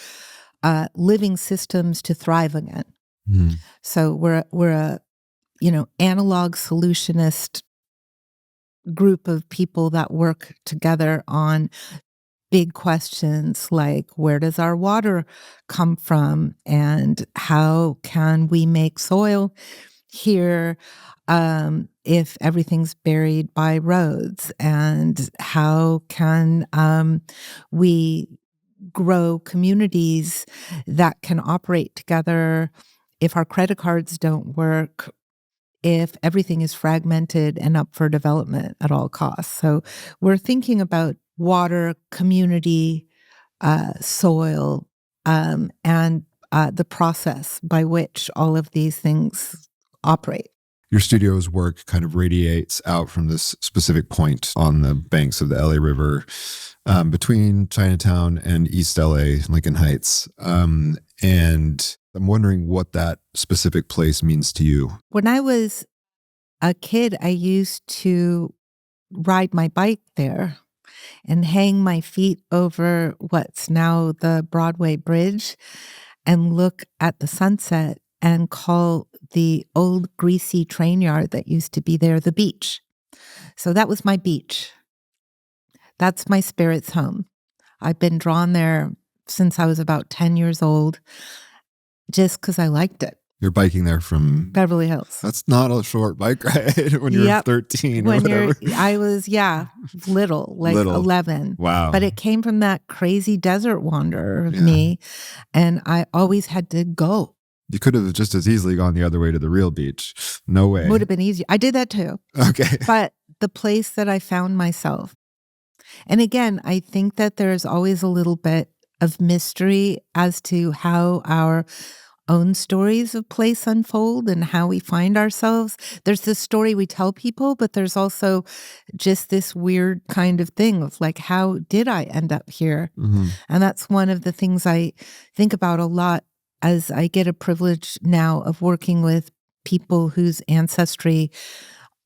living systems to thrive again. So we're a analog solutionist group of people that work together on big questions like where does our water come from and how can we make soil here if everything's buried by roads, and how can we grow communities that can operate together if our credit cards don't work, if everything is fragmented and up for development at all costs. So we're thinking about water, community, soil, and the process by which all of these things operate. Your studio's work kind of radiates out from this specific point on the banks of the LA River between Chinatown and East LA, Lincoln Heights. And I'm wondering what that specific place means to you. When I was a kid, I used to ride my bike there and hang my feet over what's now the Broadway Bridge and look at the sunset and call the old greasy train yard that used to be there the beach. So that was my beach. That's my spirit's home. I've been drawn there since I was about 10 years old, just because I liked it. You're biking there from Beverly Hills. That's not a short bike ride when you're 13 or whatever. I was, little, like 11. Wow. But it came from that crazy desert wanderer of me, and I always had to go. You could have just as easily gone the other way to the real beach. No way. Would have been easier. I did that too. Okay. But the place that I found myself, and again, I think that there's always a little bit of mystery as to how our own stories of place unfold and how we find ourselves. There's this story we tell people, but there's also just this weird kind of thing of like, how did I end up here? Mm-hmm. And that's one of the things I think about a lot as I get a privilege now of working with people whose ancestry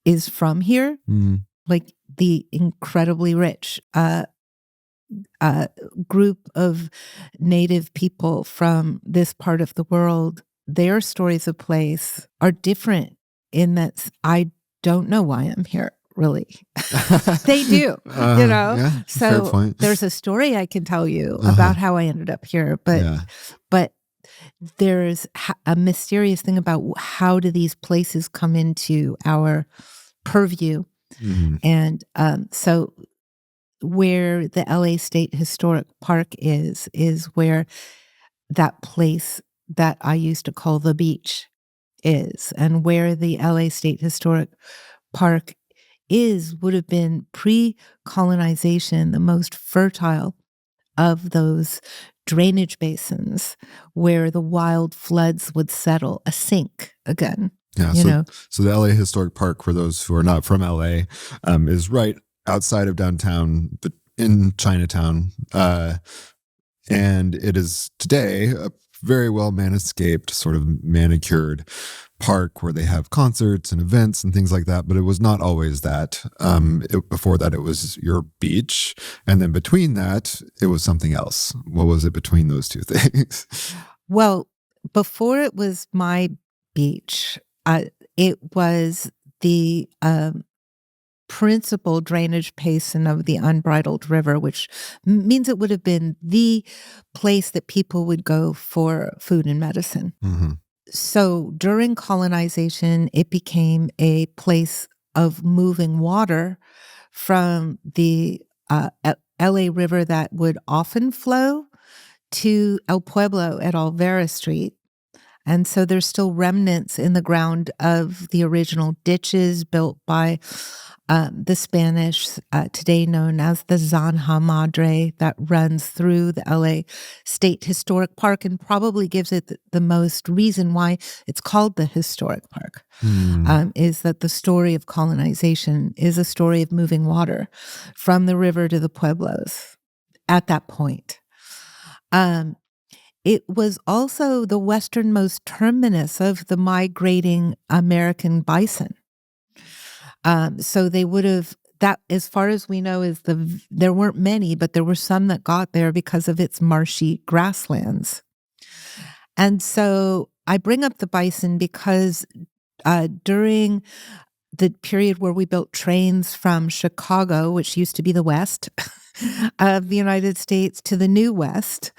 is from here, like the incredibly rich group of Native people from this part of the world. Their stories of place are different in that I don't know why I'm here, really. They do, Yeah, so there's a story I can tell you about how I ended up here, but there's a mysterious thing about how do these places come into our purview. And so where the LA State Historic Park is where that place that I used to call the beach is, and where the LA State Historic Park would have been pre-colonization, the most fertile of those drainage basins where the wild floods would settle, a sink again. Yeah, so the LA Historic Park, for those who are not from LA, is right outside of downtown, but in Chinatown. And it is today a very well manscaped, sort of manicured park where they have concerts and events and things like that. But it was not always that. Before that, it was your beach. And then between that, it was something else. What was it between those two things? Well, before it was my beach, it was the principal drainage basin of the unbridled river, which means it would have been the place that people would go for food and medicine. Mm-hmm. So during colonization, it became a place of moving water from the LA River that would often flow to El Pueblo at Olvera Street. And so there's still remnants in the ground of the original ditches built by the Spanish, today known as the Zanja Madre, that runs through the LA State Historic Park and probably gives it the most reason why it's called the Historic Park, is that the story of colonization is a story of moving water from the river to the pueblos at that point. It was also the westernmost terminus of the migrating American bison. So they would have, that, as far as we know, there weren't many, but there were some that got there because of its marshy grasslands. And so I bring up the bison because during the period where we built trains from Chicago, which used to be the west of the United States, to the new west,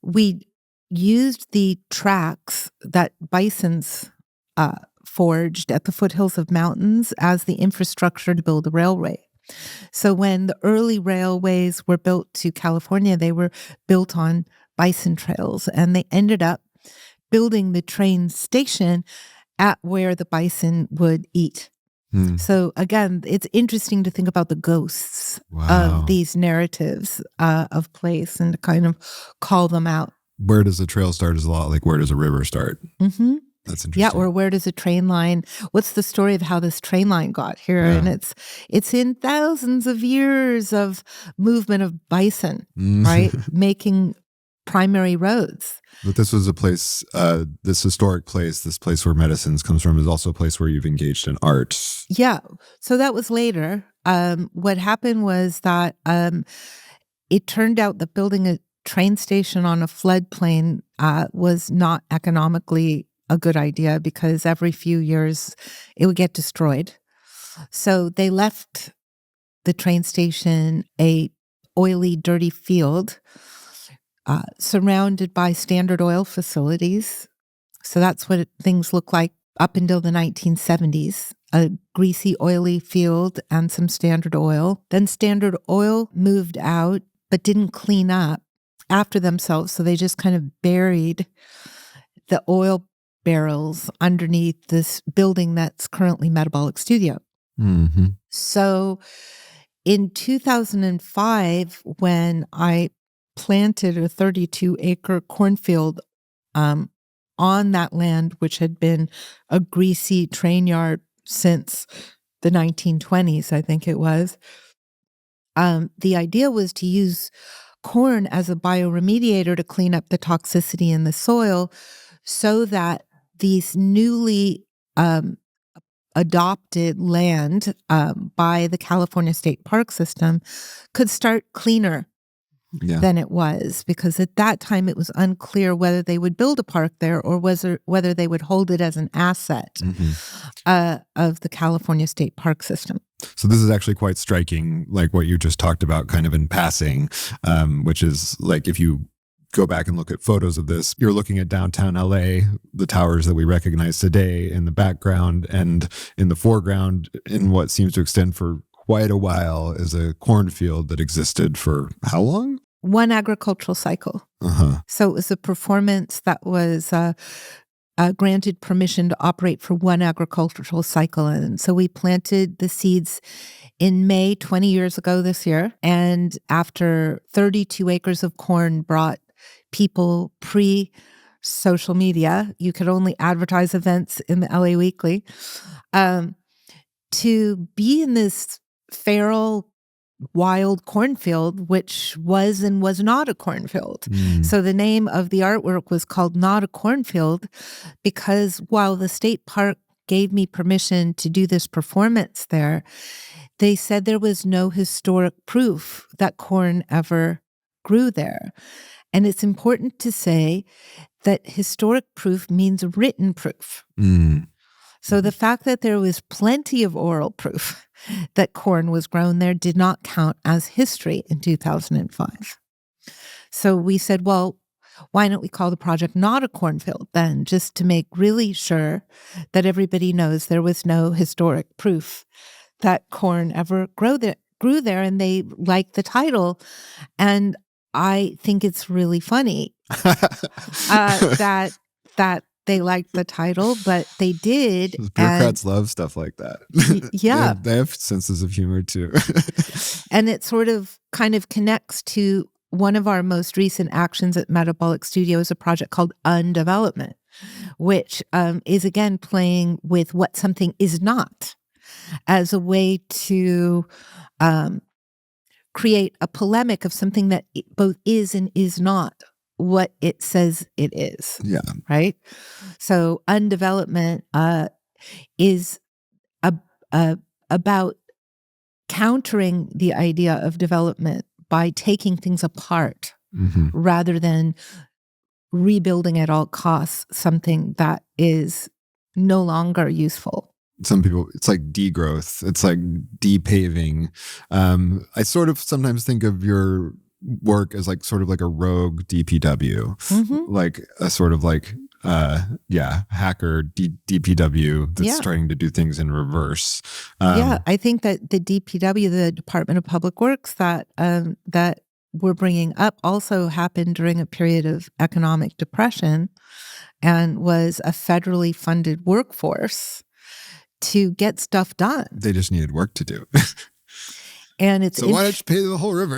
we used the tracks that bisons forged at the foothills of mountains as the infrastructure to build a railway. So when the early railways were built to California, they were built on bison trails, and they ended up building the train station at where the bison would eat. So again, it's interesting to think about the ghosts of these narratives of place and to kind of call them out. Where does the trail start is a lot like where does a river start? Mm-hmm. That's interesting. Yeah, or where does a train line, what's the story of how this train line got here? Yeah. And it's in thousands of years of movement of bison, right? Making primary roads. But this was a place, this historic place, this place where medicines comes from, is also a place where you've engaged in art. Yeah. So that was later. What happened was that it turned out that building a train station on a floodplain was not economically a good idea because every few years it would get destroyed. So they left the train station a oily, dirty field surrounded by Standard Oil facilities. So that's what things look like up until the 1970s, a greasy, oily field and some Standard Oil. Then Standard Oil moved out, but didn't clean up after themselves. So they just kind of buried the oil barrels underneath this building that's currently Metabolic Studio. Mm-hmm. So in 2005, when I planted a 32-acre cornfield on that land, which had been a greasy train yard since the 1920s, I think it was. The idea was to use corn as a bioremediator to clean up the toxicity in the soil so that these newly adopted land by the California State Park System could start cleaner than it was, because at that time it was unclear whether they would build a park there or whether they would hold it as an asset of the California State Park System. So this is actually quite striking, like what you just talked about kind of in passing, which is like if you go back and look at photos of this, you're looking at downtown LA, the towers that we recognize today in the background, and in the foreground, in what seems to extend for quite a while, is a cornfield that existed for how long? One agricultural cycle. So it was a performance that was granted permission to operate for one agricultural cycle. And so we planted the seeds in May 20 years ago this year. And after 32 acres of corn brought people pre-social media, you could only advertise events in the LA Weekly, to be in this feral, wild cornfield, which was and was not a cornfield. So the name of the artwork was called Not a Cornfield, because while the state park gave me permission to do this performance there, they said there was no historic proof that corn ever grew there. And it's important to say that historic proof means written proof. So the fact that there was plenty of oral proof that corn was grown there did not count as history in 2005. So we said, well, why don't we call the project not a cornfield then, just to make really sure that everybody knows there was no historic proof that corn ever grew there, and they liked the title. And I think it's really funny that they liked the title, but they did. Bureaucrats love stuff like that. Yeah. They have senses of humor too. And it sort of kind of connects to one of our most recent actions at Metabolic Studio is a project called Undevelopment, which is again playing with what something is not as a way to create a polemic of something that both is and is not what it says it is. Yeah. Right? So undevelopment is about countering the idea of development by taking things apart rather than rebuilding at all costs something that is no longer useful. Some people, it's like degrowth. It's like depaving. I sort of sometimes think of your work as like sort of like a rogue DPW, like a sort of like hacker DPW that's trying to do things in reverse. I think that the DPW, the Department of Public Works, that we're bringing up also happened during a period of economic depression and was a federally funded workforce to get stuff done. They just needed work to do. And it's why don't you pay the whole river?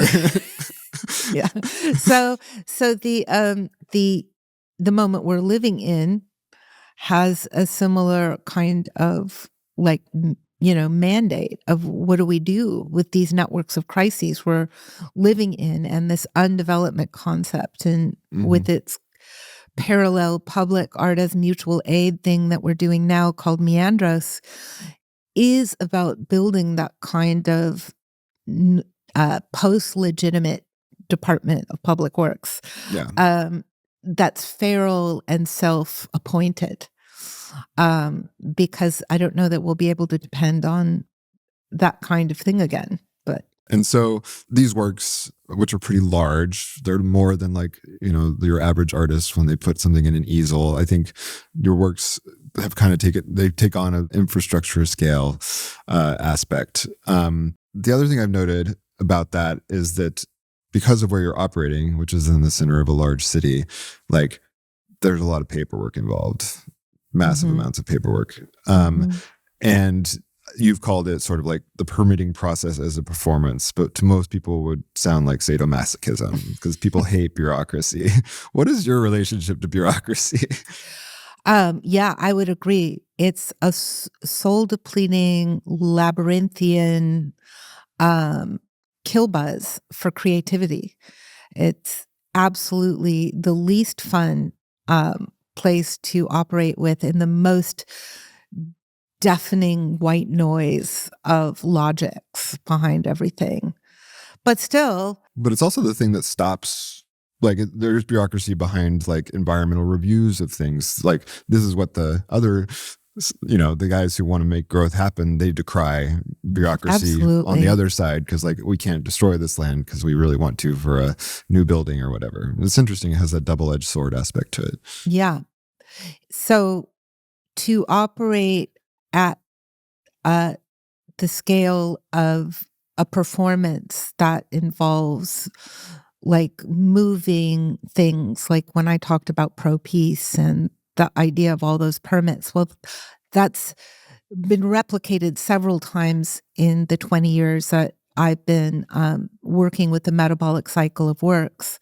Yeah. So the moment we're living in has a similar kind of like, mandate of what do we do with these networks of crises we're living in, and this undevelopment concept, and with its parallel public art as mutual aid thing that we're doing now called Meandros, is about building that kind of post-legitimate Department of Public Works. Yeah. That's feral and self-appointed, because I don't know that we'll be able to depend on that kind of thing again. And so these works, which are pretty large, they're more than like, your average artist when they put something in an easel. I think your works have kind of take on an infrastructure scale aspect. The other thing I've noted about that is that because of where you're operating, which is in the center of a large city, like there's a lot of paperwork involved, massive amounts of paperwork. And you've called it sort of like the permitting process as a performance, but to most people would sound like sadomasochism because people hate bureaucracy. What is your relationship to bureaucracy? I would agree. It's a soul-depleting, labyrinthian kill buzz for creativity. It's absolutely the least fun place to operate with, in the most deafening white noise of logics behind everything. But it's also the thing that stops, like there's bureaucracy behind like environmental reviews of things. Like this is what the other, the guys who want to make growth happen, they decry bureaucracy on the other side because like we can't destroy this land because we really want to for a new building or whatever. It's interesting. It has that double-edged sword aspect to it. Yeah. So to operate at the scale of a performance that involves like moving things, like when I talked about pro-peace and the idea of all those permits, well, that's been replicated several times in the 20 years that I've been working with the metabolic cycle of works.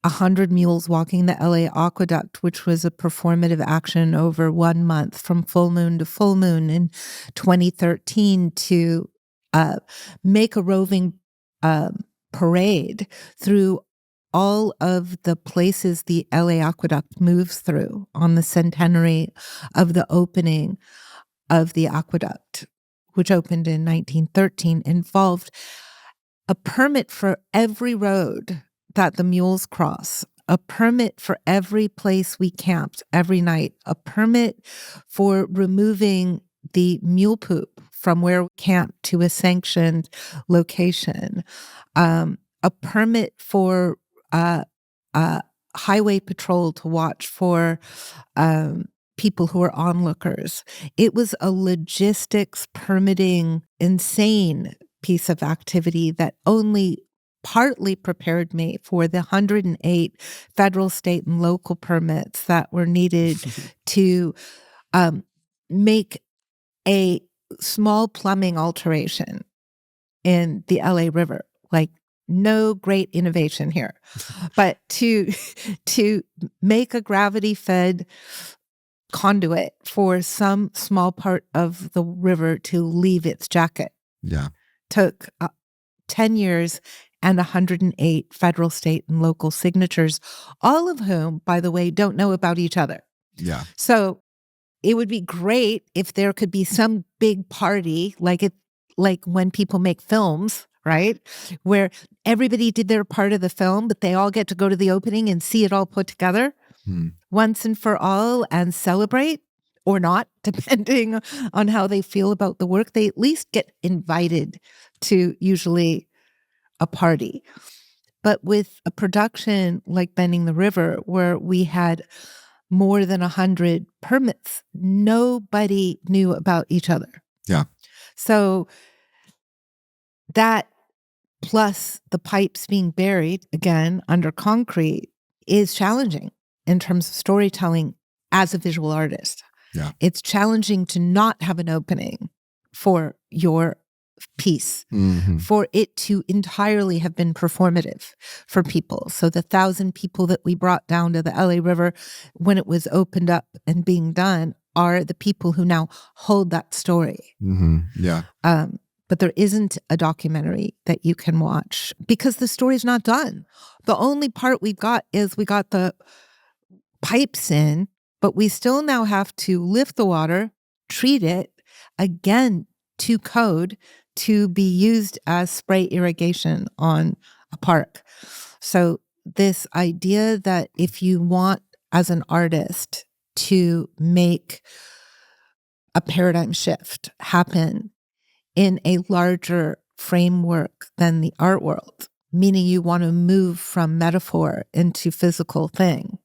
100 mules walking the LA Aqueduct, which was a performative action over 1 month from full moon to full moon in 2013 to make a roving parade through all of the places the LA Aqueduct moves through on the centenary of the opening of the aqueduct, which opened in 1913, involved a permit for every road that the mules cross a permit for every place we camped every night, a permit for removing the mule poop from where we camped to a sanctioned location, a permit for highway patrol to watch for people who are onlookers. It was a logistics permitting insane piece of activity that only partly prepared me for the 108 federal, state, and local permits that were needed to make a small plumbing alteration in the LA River. Like, no great innovation here, but to make a gravity-fed conduit for some small part of the river to leave its jacket. Yeah. Took 10 years and 108 federal, state, and local signatures, all of whom, by the way, don't know about each other. Yeah. So it would be great if there could be some big party, like when people make films, right? Where everybody did their part of the film, but they all get to go to the opening and see it all put together once and for all and celebrate, or not, depending on how they feel about the work. They at least get invited to usually a party. But with a production like Bending the River, where we had more than 100 permits, nobody knew about each other. Yeah. So that, plus the pipes being buried, again, under concrete, is challenging in terms of storytelling as a visual artist. Yeah. It's challenging to not have an opening for your piece, for it to entirely have been performative for people. So the 1,000 people that we brought down to the LA River when it was opened up and being done are the people who now hold that story. Yeah. But there isn't a documentary that you can watch because the story's not done. The only part we got is we got the pipes in, but we still now have to lift the water, treat it, again, to code to be used as spray irrigation on a park. So this idea that if you want, as an artist, to make a paradigm shift happen in a larger framework than the art world, meaning you want to move from metaphor into physical thing,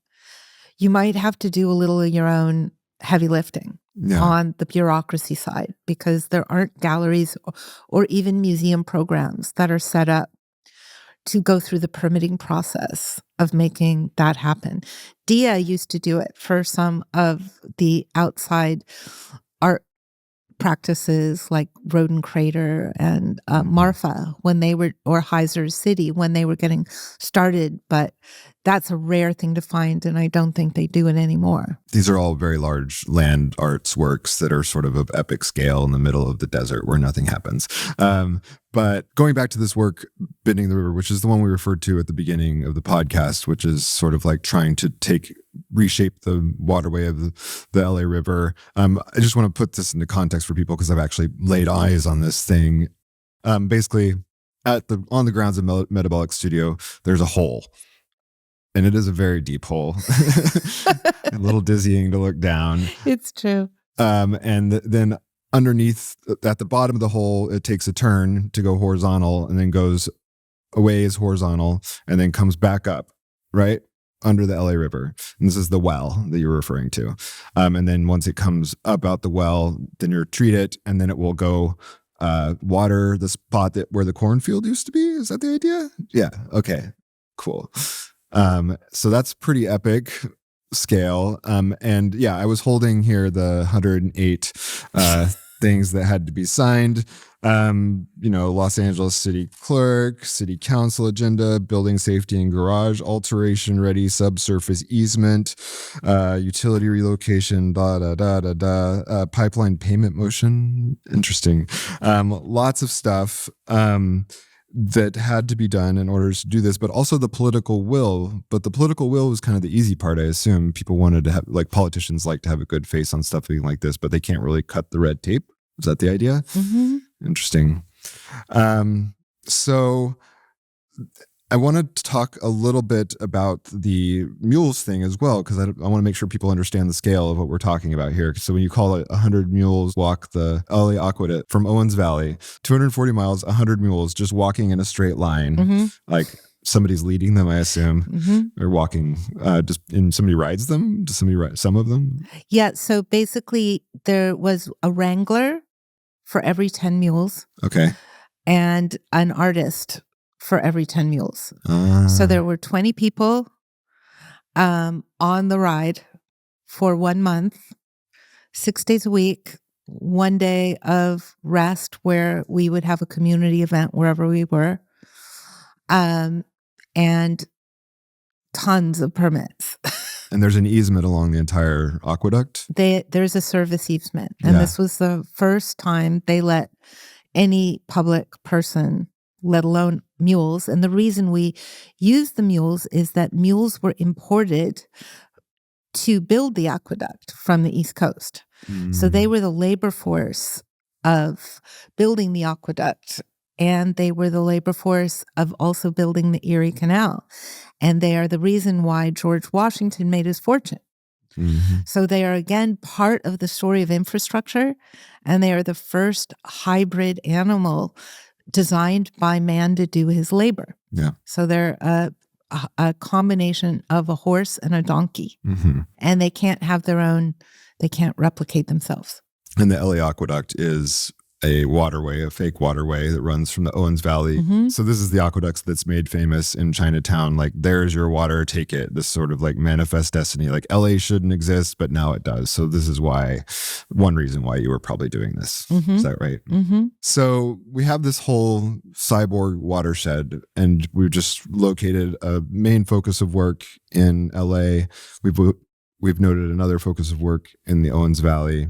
you might have to do a little of your own heavy lifting on the bureaucracy side, because there aren't galleries or even museum programs that are set up to go through the permitting process of making that happen. Dia used to do it for some of the outside art practices like Roden Crater and Marfa when they were, or Heiser's City when they were getting started. But that's a rare thing to find, and I don't think they do it anymore. These are all very large land arts works that are sort of epic scale in the middle of the desert where nothing happens. But going back to this work, Bending the River, which is the one we referred to at the beginning of the podcast, which is sort of like trying to reshape the waterway of the LA River. I just want to put this into context for people because I've actually laid eyes on this thing. Basically, on the grounds of Metabolic Studio, there's a hole. And it is a very deep hole, a little dizzying to look down. It's true. And then underneath, at the bottom of the hole, it takes a turn to go horizontal and then goes away as horizontal and then comes back up, right? Under the LA River. And this is the well that you're referring to. And then once it comes up out the well, then you treat it and then it will go water the spot where the cornfield used to be. Is that the idea? Yeah. Okay. Cool. So that's pretty epic scale. And yeah, I was holding here the 108 things that had to be signed. Los Angeles City Clerk, City Council agenda, building safety and garage alteration ready, subsurface easement, utility relocation, pipeline payment motion. Interesting. Lots of stuff. That had to be done in order to do this, but also the political will. But the political will was kind of the easy part, I assume. People wanted to have, like, politicians like to have a good face on stuff like this, but they can't really cut the red tape. Is that the idea? Mm-hmm. Interesting. So I wanted to talk a little bit about the mules thing as well, because I want to make sure people understand the scale of what we're talking about here. So when you call it 100 mules walk the LA Aqueduct from Owens Valley, 240 miles, 100 mules just walking in a straight line, like somebody's leading them, I assume, or walking, and somebody rides them? Does somebody ride some of them? Yeah. So basically, there was a wrangler for every 10 mules. Okay. And an artist for every 10 mules. So there were 20 people on the ride for 1 month, 6 days a week, 1 day of rest where we would have a community event wherever we were, and tons of permits. And there's an easement along the entire aqueduct? There's a service easement. And this was the first time they let any public person, let alone mules. And the reason we use the mules is that mules were imported to build the aqueduct from the East Coast. So they were the labor force of building the aqueduct. And they were the labor force of also building the Erie Canal. And they are the reason why George Washington made his fortune. So they are, again, part of the story of infrastructure, and they are the first hybrid animal designed by man to do his labor. Yeah. So they're a combination of a horse and a donkey, and they can't have their own, they can't replicate themselves. And the LA Aqueduct is a waterway, a fake waterway that runs from the Owens Valley. So this is the aqueducts that's made famous in Chinatown. Like, there's your water, take it. This sort of like manifest destiny. Like, LA shouldn't exist, but now it does. So this is one reason why you were probably doing this. Is that right? So we have this whole Cyborg Watershed, and we've just located a main focus of work in LA. We've noted another focus of work in the Owens Valley,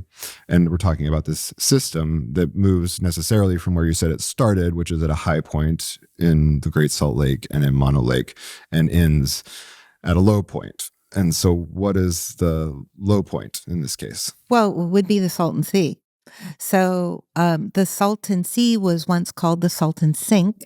and we're talking about this system that moves necessarily from where you said it started, which is at a high point in the Great Salt Lake and in Mono Lake, and ends at a low point. And so what is the low point in this case? Well, it would be the Salton Sea. So the Salton Sea was once called the Salton Sink,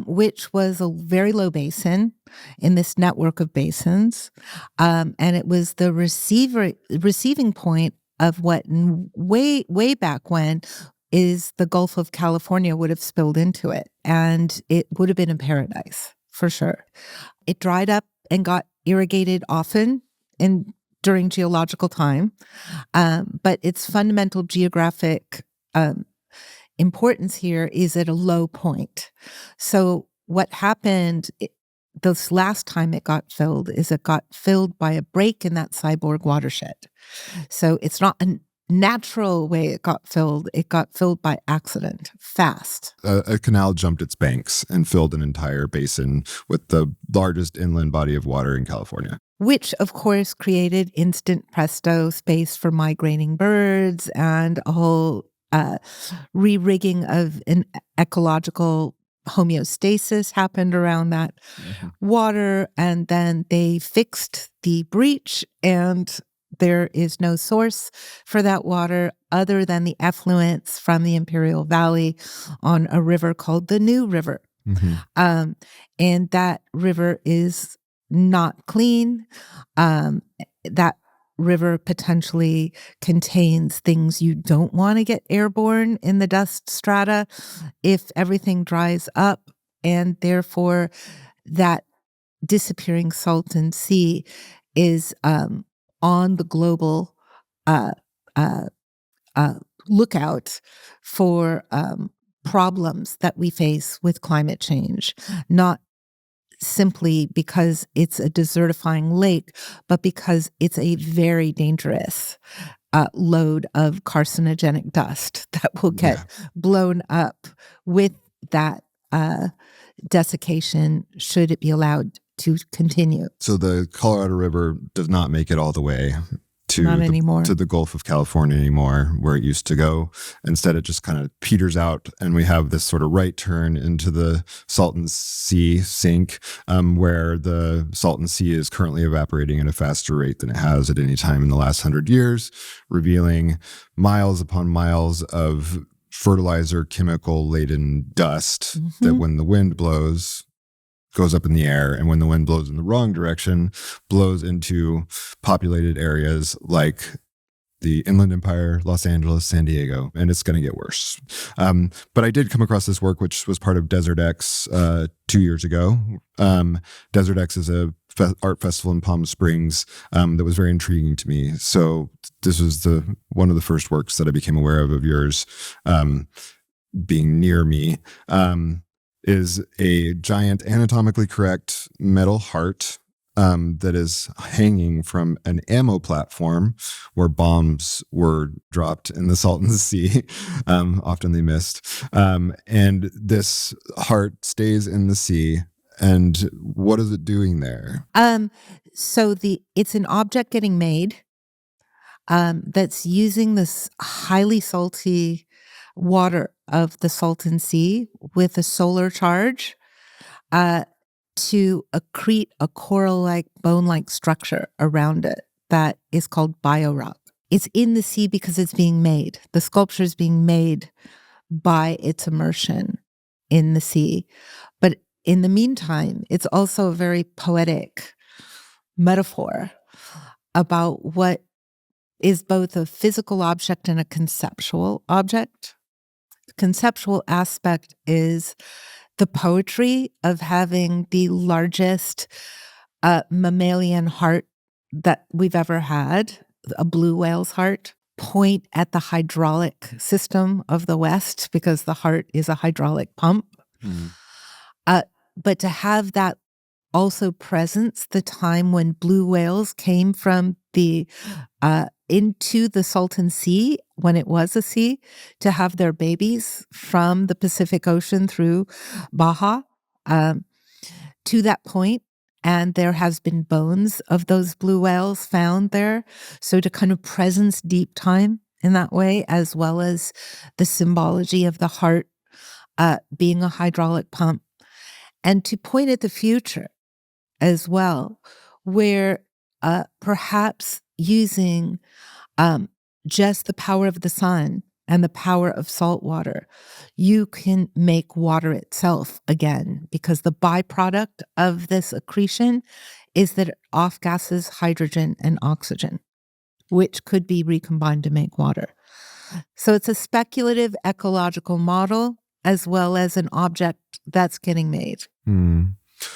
which was a very low basin in this network of basins. And it was the receiving point of what way back when is the Gulf of California would have spilled into it. And it would have been a paradise, for sure. It dried up and got irrigated often during geological time. But its fundamental geographic importance here is at a low point. So what happened this last time it got filled is it got filled by a break in that Cyborg Watershed. So it's not a natural way it got filled. It got filled by accident, fast. A canal jumped its banks and filled an entire basin with the largest inland body of water in California. Which, of course, created instant presto space for migrating birds and a whole re-rigging of an ecological homeostasis happened around that water. And then they fixed the breach, and there is no source for that water other than the effluents from the Imperial Valley on a river called the New River. And that river is not clean. That river potentially contains things you don't want to get airborne in the dust strata if everything dries up. And therefore, that disappearing Salton Sea is on the global lookout for problems that we face with climate change, not simply because it's a desertifying lake, but because it's a very dangerous load of carcinogenic dust that will get blown up with that desiccation should it be allowed to continue. So the Colorado River does not make it all the way to the Gulf of California anymore, where it used to go. Instead, it just kind of peters out, and we have this sort of right turn into the Salton Sea sink, where the Salton Sea is currently evaporating at a faster rate than it has at any time in the last 100 years, revealing miles upon miles of fertilizer chemical laden dust that when the wind blows goes up in the air, and when the wind blows in the wrong direction, blows into populated areas like the Inland Empire, Los Angeles, San Diego, and it's going to get worse. But I did come across this work, which was part of Desert X 2 years ago. Desert X is a art festival in Palm Springs that was very intriguing to me. So this was one of the first works that I became aware of yours, being near me, is a giant anatomically correct metal heart that is hanging from an ammo platform where bombs were dropped in the Salton Sea. Often they missed. And this heart stays in the sea. And what is it doing there? So it's an object getting made that's using this highly salty water of the Salton Sea with a solar charge to accrete a coral-like, bone-like structure around it that is called biorock. It's in the sea because it's being made. The sculpture is being made by its immersion in the sea. But in the meantime, it's also a very poetic metaphor about what is both a physical object and a conceptual object. The conceptual aspect is the poetry of having the largest mammalian heart that we've ever had, a blue whale's heart, point at the hydraulic system of the West, because the heart is a hydraulic pump. But to have that also presence, the time when blue whales came from the into the Salton Sea, when it was a sea, to have their babies from the Pacific Ocean through Baja to that point. And there has been bones of those blue whales found there. So to kind of presence deep time in that way, as well as the symbology of the heart being a hydraulic pump. And to point at the future as well, where perhaps using just the power of the sun and the power of salt water, you can make water itself again, because the byproduct of this accretion is that it off-gasses hydrogen and oxygen, which could be recombined to make water. So it's a speculative ecological model as well as an object that's getting made.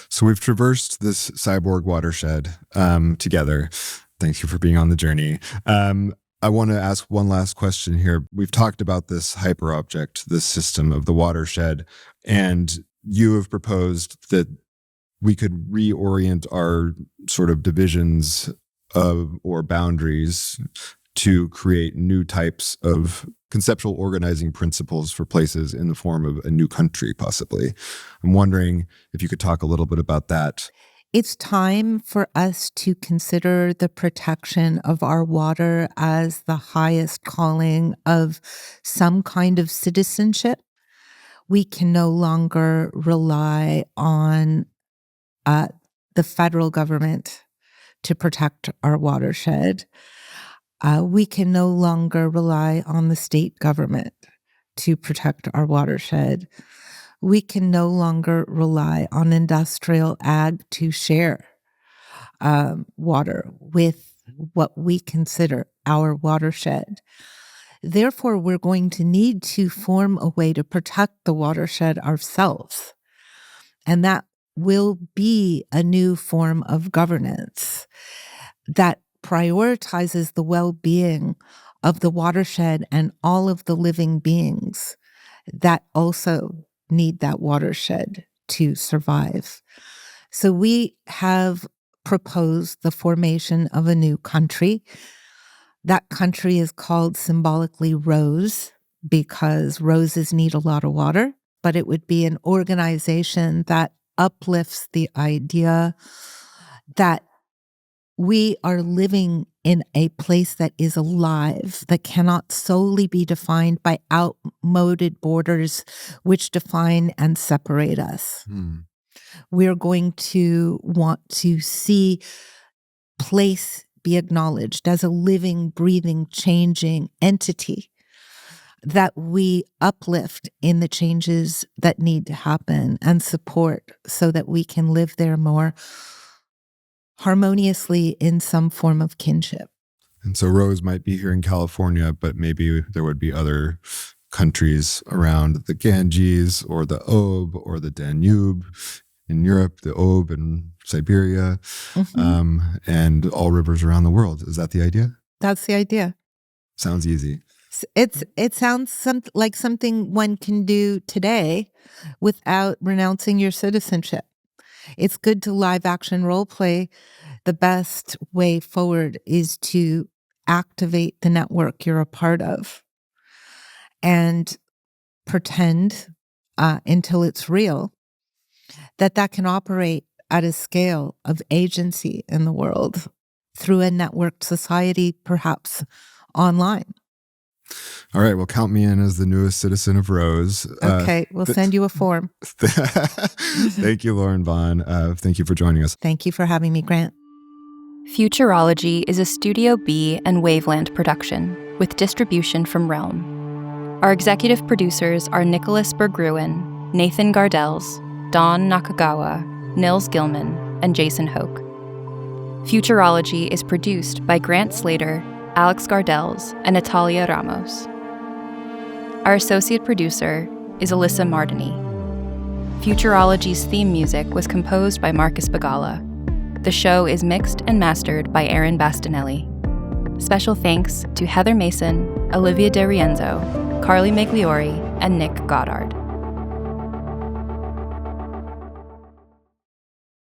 So we've traversed this cyborg watershed together. Thank you for being on the journey. I want to ask one last question here. We've talked about this hyperobject, this system of the watershed, and you have proposed that we could reorient our sort of divisions or boundaries to create new types of conceptual organizing principles for places in the form of a new country, possibly. I'm wondering if you could talk a little bit about that. It's time for us to consider the protection of our water as the highest calling of some kind of citizenship. We can no longer rely on the federal government to protect our watershed. We can no longer rely on the state government to protect our watershed. We can no longer rely on industrial ag to share water with what we consider our watershed. Therefore, we're going to need to form a way to protect the watershed ourselves. And that will be a new form of governance that prioritizes the well-being of the watershed and all of the living beings that also need that watershed to survive. So we have proposed the formation of a new country. That country is called symbolically Rose because roses need a lot of water, but it would be an organization that uplifts the idea that we are living in a place that is alive, that cannot solely be defined by outmoded borders which define and separate us. We're going to want to see place be acknowledged as a living, breathing, changing entity that we uplift in the changes that need to happen and support so that we can live there more harmoniously in some form of kinship. And so Rose might be here in California, but maybe there would be other countries around the Ganges or the Ob or the Danube in Europe, the Ob in Siberia, and all rivers around the world. Is that the idea? That's the idea. Sounds easy. It sounds like something one can do today without renouncing your citizenship. It's good to live action role play. The best way forward is to activate the network you're a part of and pretend until it's real that can operate at a scale of agency in the world through a networked society, perhaps online. All right, well, count me in as the newest citizen of Rose. Okay, we'll send you a form. Thank you, Lauren Vaughn. Thank you for joining us. Thank you for having me, Grant. Futurology is a Studio B and Waveland production with distribution from Realm. Our executive producers are Nicholas Berggruen, Nathan Gardells, Dawn Nakagawa, Nils Gilman, and Jason Hoke. Futurology is produced by Grant Slater, Alex Gardells, and Natalia Ramos. Our associate producer is Alyssa Mardini. Futurology's theme music was composed by Marcus Bagala. The show is mixed and mastered by Aaron Bastinelli. Special thanks to Heather Mason, Olivia De Rienzo, Carly Migliori, and Nick Goddard.